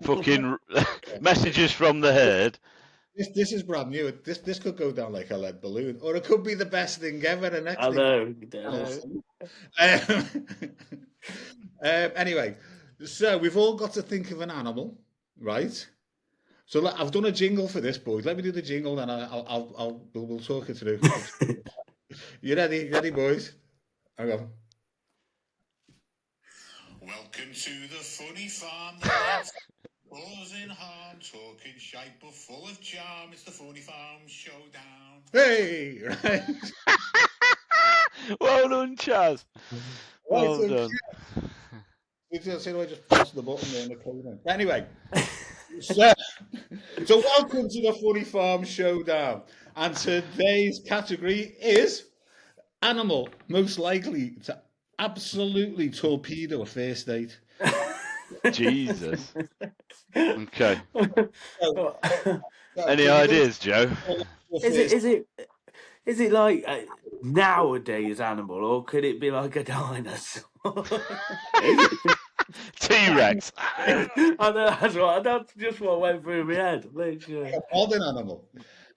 Fucking messages from the herd. This is brand new. This could go down like a lead balloon, or it could be the best thing ever. The next I thing. know. Anyway, so we've all got to think of an animal, right? So I've done a jingle for this, boys. Let me do the jingle, and we'll talk it through. You ready? Ready, boys? Hang on. Welcome to the funny farm. Causing harm, talking shite, but full of charm. It's the Funny Farm Showdown. Hey! Right. Well done, Chaz. Well done. So I just press the button there in the corner. Anyway, so welcome to the Funny Farm Showdown. And today's category is animal most likely to absolutely torpedo a first date. Jesus. Okay. So, Any ideas, Joe? Is it like nowadays animal, or could it be like a dinosaur? T-Rex. I know, that's just what went through my head. Literally. A modern animal.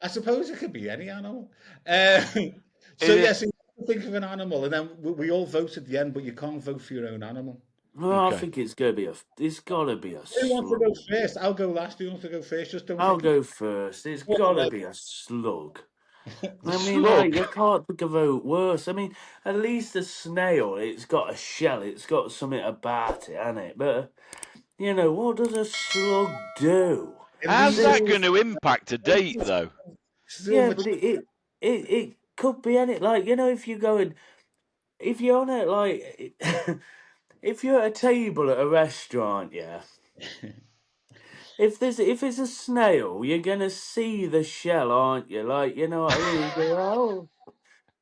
I suppose it could be any animal. So yes, you think of an animal, and then we all vote at the end, but you can't vote for your own animal. Well, okay. I think it's gotta be a Who wants to go first? I'll go last. Who wants to go first? Just don't. I'll go first. It's gotta be a slug. I mean, like, you can't think of a worse. I mean, at least a snail, it's got a shell, it's got something about it, hasn't it? But, you know, what does a slug do? How's that going to impact a date, though? Yeah, but it could be any, like, you know, if you're on it, like, if you're at a table at a restaurant, yeah. If it's a snail, you're gonna see the shell, aren't you? Like, you know what I mean? You go, oh,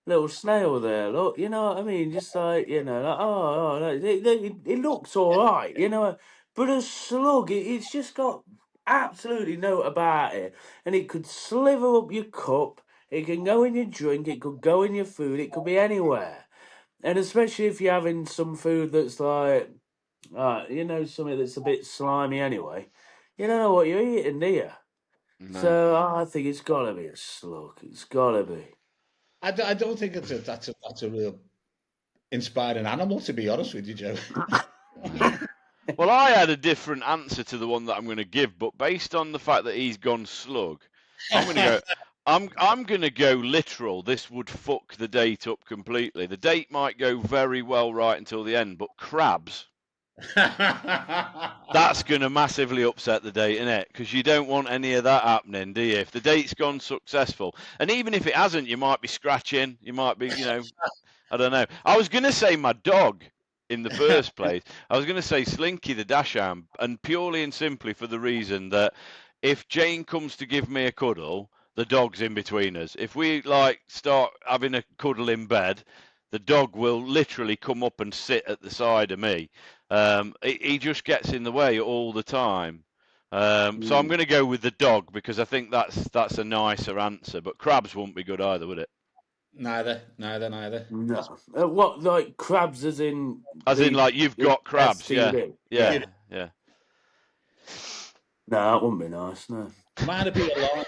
little snail there, look, you know what I mean? Just like, you know, like, it looks all right, you know. But a slug, it's just got absolutely no about it, and it could sliver up your cup. It can go in your drink. It could go in your food. It could be anywhere, and especially if you're having some food that's like, you know, something that's a bit slimy anyway. You don't know what you're eating, do you? No. So I think it's got to be a slug. It's got to be. I don't think that's a real inspiring animal, to be honest with you, Joe. Well, I had a different answer to the one that I'm going to give, but based on the fact that he's gone slug, I'm going to go. I'm going to go literal. This would fuck the date up completely. The date might go very well right until the end, but crabs. That's going to massively upset the date, innit? Because you don't want any of that happening, do you? If the date's gone successful, and even if it hasn't, you might be scratching. You might be, you know, I don't know. I was going to say my dog in the first place. I was going to say Slinky the Dachshund, and purely and simply for the reason that if Jane comes to give me a cuddle, the dog's in between us. If we like start having a cuddle in bed, the dog will literally come up and sit at the side of me. He just gets in the way all the time. So I'm going to go with the dog because I think that's a nicer answer. But crabs won't be good either, would it? Neither. No. What, like crabs as in... As in like you've got crabs, STD. Yeah. No, that wouldn't be nice, no. Might be a llama.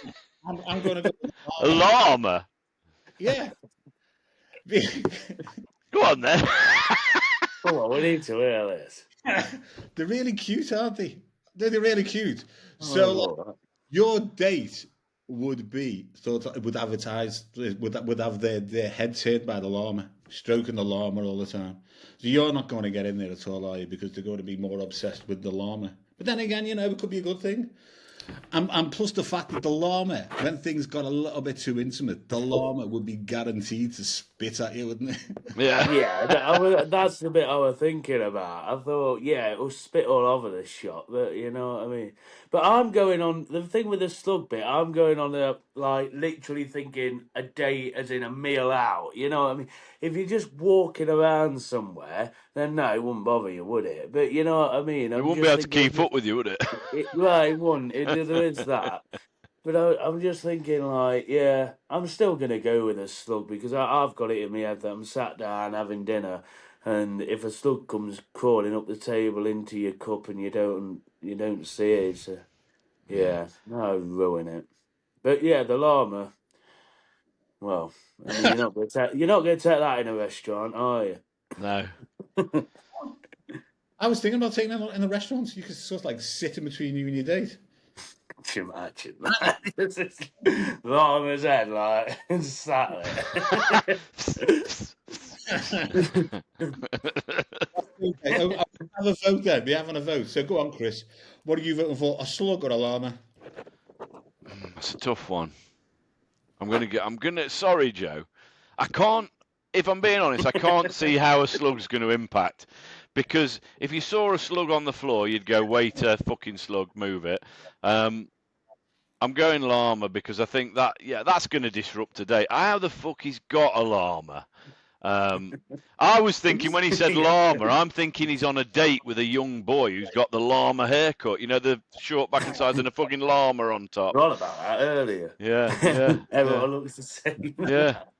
I'm going to go a llama? Yeah. Go on then. Come on, we need to hear this. They're really cute, aren't they? They're really cute. So your date would be would have their head turned by the llama, stroking the llama all the time. So you're not going to get in there at all, are you? Because they're going to be more obsessed with the llama. But then again, you know, it could be a good thing. And plus the fact that the llama, when things got a little bit too intimate, the llama would be guaranteed to spit at you, wouldn't it? Yeah. That's the bit I was thinking about. I thought, yeah, it will spit all over the shop, but you know what I mean. But I'm going on the thing with the slug bit. I'm going on like literally thinking a date as in a meal out. You know what I mean? If you're just walking around somewhere, then no, it wouldn't bother you, would it? But you know what I mean. It wouldn't be able to keep up with you, would it? Right, it wouldn't. There is that. But I'm just thinking, like, yeah, I'm still going to go with a slug because I've got it in my head that I'm sat down having dinner, and if a slug comes crawling up the table into your cup and you don't see it, it's no, ruin it. But yeah, the llama. Well, I mean, you're not going to take that in a restaurant, are you? No. I was thinking about taking it in the restaurants. You could sort of like sit in between you and your date. Can you imagine that? Llama's head, like, sat there. Okay, I'll have a vote then. We're having a vote. So go on, Chris. What are you voting for? A slug or a llama? It's a tough one. Sorry, Joe. If I'm being honest, I can't see how a slug's going to impact. Because if you saw a slug on the floor, you'd go, waiter, fucking slug, move it. I'm going llama because I think that's going to disrupt today. How the fuck he's got a llama? I was thinking when he said llama, I'm thinking he's on a date with a young boy who's got the llama haircut. You know, the short back and sides and a fucking llama on top. Forgot about that earlier. Yeah. Everyone looks the same.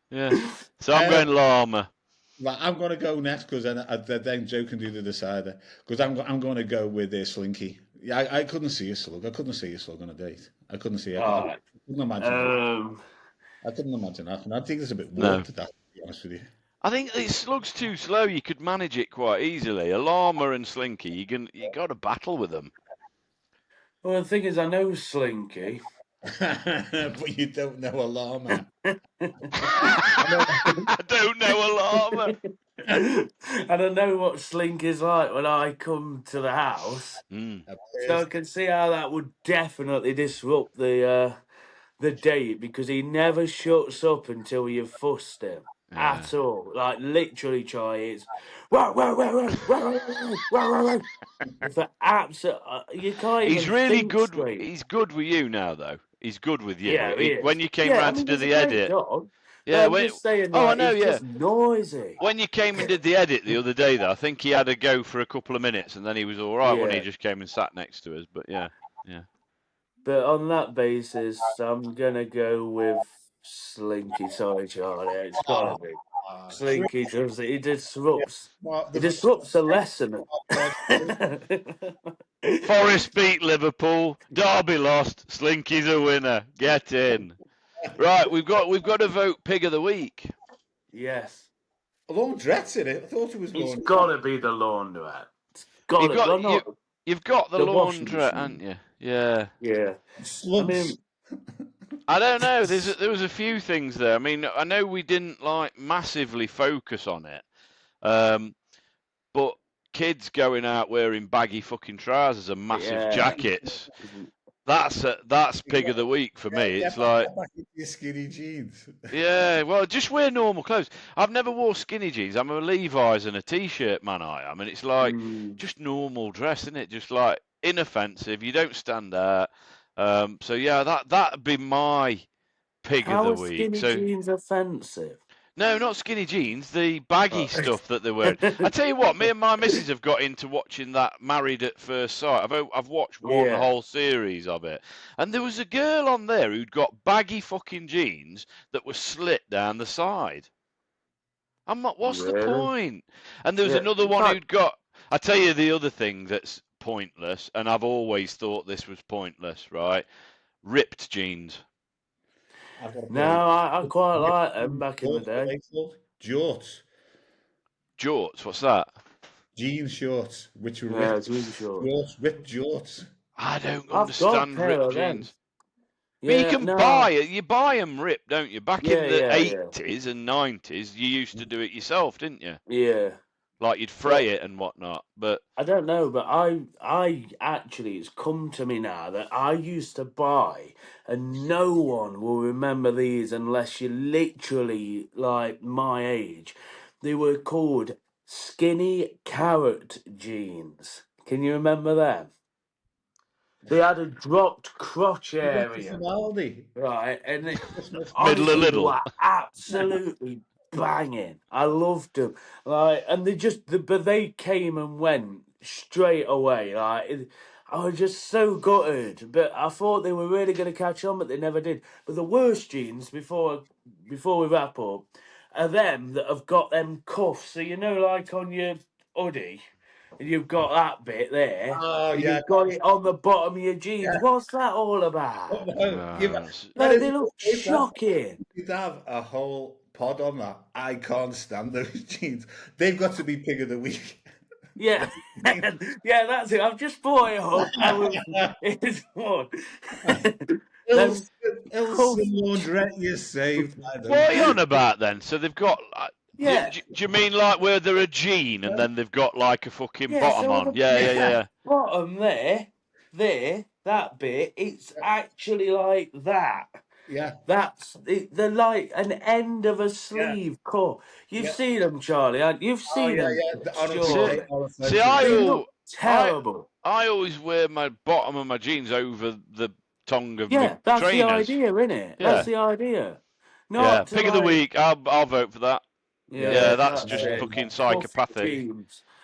Yeah. So I'm going llama. Right, I'm going to go next because then Joe can do the decider. Because I'm going to go with Slinky. Yeah, I couldn't see a slug. I couldn't see a slug on a date. I couldn't see it. I couldn't imagine. I couldn't imagine that. And I think it's a bit warped to that, to be honest with you. I think the slug's too slow. You could manage it quite easily. A llama and Slinky, you got to battle with them. Well, the thing is, I know Slinky. But you don't know a llama. I don't know a llama. And I know what Slinky's like when I come to the house. So I can see how that would definitely disrupt the date because he never shuts up until you've fussed him. At all, like literally try it. For absolute, you can't. He's really good. Straight. He's good with you now, though. He's good with you. Yeah, when you came round to do the edit. Dog, I'm just saying. I know. He's just noisy. When you came and did the edit the other day, though, I think he had a go for a couple of minutes, and then he was all right when he just came and sat next to us. But yeah. But on that basis, I'm gonna go with Slinky. Sorry, Charlie. It's gotta be. Slinky does it. He disrupts. He disrupts a lesson. Forest beat Liverpool. Derby lost. Slinky's a winner. Get in. Right, we've got to vote Pig of the Week. Yes. Laundrette's in it. I thought it was. It's got to be the laundrette. You've got the laundrette, haven't you? Yeah. I mean, I don't know. There was a few things there. I mean, I know we didn't like massively focus on it, but kids going out wearing baggy fucking trousers and massive jackets. That's Pig of the Week for me. It's like skinny jeans. Yeah, well, just wear normal clothes. I've never wore skinny jeans. I'm a Levi's and a t-shirt man. I am, and it's like just normal dress, isn't it? Just like inoffensive. You don't stand out. So yeah, that'd be my Pig of the Week. Skinny jeans offensive? No, not skinny jeans. The baggy stuff that they're wearing. I tell you what, me and my missus have got into watching that Married at First Sight. I've watched one whole series of it, and there was a girl on there who'd got baggy fucking jeans that were slit down the side. I'm not. What's the point? And there was another one who'd got. I tell you the other thing that's pointless, and I've always thought this was pointless, right? Ripped jeans. No, I quite like them back in the day. Jorts. Jorts, what's that? Jean shorts, which were ripped. Jean shorts. Ripped jorts. I don't understand ripped jeans. Yeah, but you can buy it. You buy them ripped, don't you? Back in the 80s and 90s, you used to do it yourself, didn't you? Yeah. Like you'd fray it and whatnot. But I don't know, but I actually, it's come to me now that I used to buy, and no one will remember these unless you're literally like my age. They were called skinny carrot jeans. Can you remember them? They had a dropped crotch area. Right, and middle of honestly, they little. were absolutely banging. I loved them, like, and but they came and went straight away. I was just so gutted, but I thought they were really going to catch on, but they never did. But the worst jeans, before we wrap up, are them that have got them cuffs. So like on your hoodie, and you've got that bit there. Oh, And yeah. you've got it on the bottom of your jeans. Yeah. What's that all about? Like, they look shocking. You'd have a whole pod on that. I can't stand those jeans. They've got to be pig of the week. Yeah, yeah, that's it. I've just bought it up. It's one. Ilse Laundrette, you saved. What are you on about then? So they've got. Yeah. Do you mean like where they're a jean and then they've got like a fucking bottom so on? Yeah. Bottom there, that bit. It's actually like that. Yeah. They're like an end of a sleeve cut. You've seen them, Charlie. You've seen them. See, they look terrible. I always wear my bottom of my jeans over the tongue of my that's trainers. the idea, isn't it? Yeah. That's the idea. Pig of the week. I'll vote for that. Yeah, that's just fucking psychopathic.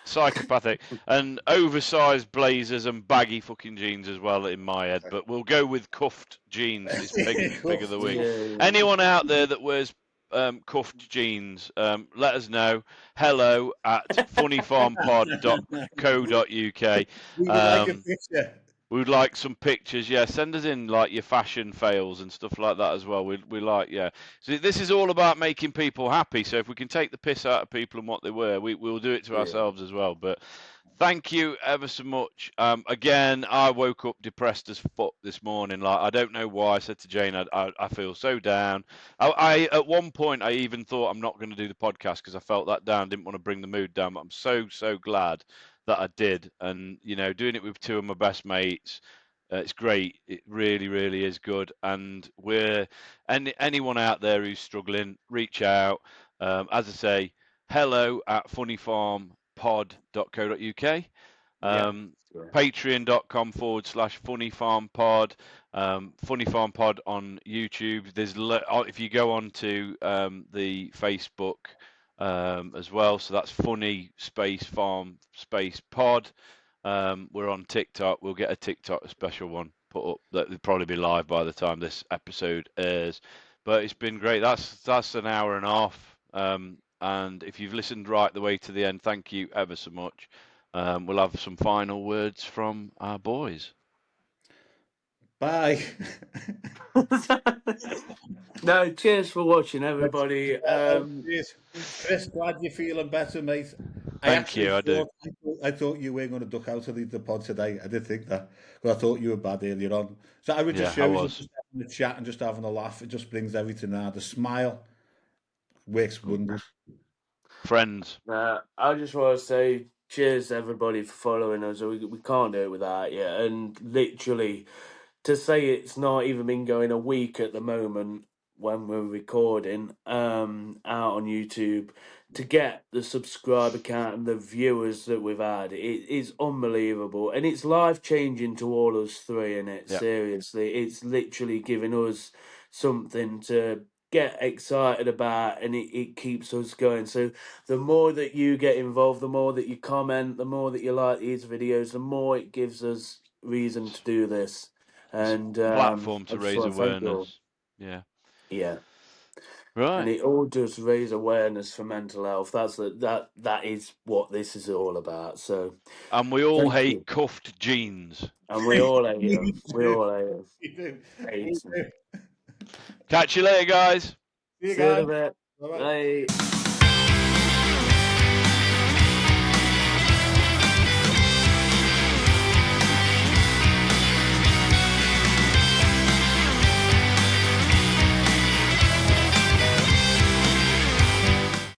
Psychopathic. And oversized blazers and baggy fucking jeans as well in my head. But we'll go with cuffed jeans. It's pig of the week. Yeah. Anyone out there that wears cuffed jeans, let us know. Hello at funnyfarmpod.co.uk. We would like a picture. We'd like some pictures, yeah. Send us in like your fashion fails and stuff like that as well. We like, yeah. So this is all about making people happy. So if we can take the piss out of people and what they wear, we'll do it to ourselves as well. But thank you ever so much. Again, I woke up depressed as fuck this morning. Like, I don't know why. I said to Jane, I feel so down. I at one point I even thought I'm not going to do the podcast because I felt that down. Didn't want to bring the mood down. But I'm so glad that I did, and doing it with two of my best mates, it's great. It really is good. And we're anyone out there who's struggling, reach out. As I say, hello at funnyfarmpod.co.uk. Patreon.com/funnyfarmpod. Funnyfarmpod on YouTube. There's if you go on to the Facebook as well, so that's funny farm pod. We're on TikTok. We'll get a TikTok special one put up that will probably be live by the time this episode airs. But it's been great. That's an hour and a half. And if you've listened right the way to the end, thank you ever so much. We'll have some final words from our boys. Bye. No, cheers for watching, everybody. Chris, glad you're feeling better, mate. Thank you. I thought you weren't going to duck out of the pod today. I did think that, because I thought you were bad earlier on. So I would just show you just having a chat and just having a laugh. It just brings everything out. The smile works wonders. Friends. I just want to say cheers, everybody, for following us. We can't do it without you. And literally, to say it's not even been going a week at the moment when we're recording out on YouTube, to get the subscriber count and the viewers that we've had, it is unbelievable, and it's life-changing to all us three, and seriously, it's literally giving us something to get excited about, and it keeps us going. So the more that you get involved, the more that you comment, the more that you like these videos, the more it gives us reason to do this. And platform to raise awareness. Yeah. Right. And it all does raise awareness for mental health. That is what this is all about. So, and we all hate cuffed jeans. And we all hate them. We all hate them. We do. Catch you later, guys. See you in a bit. Bye.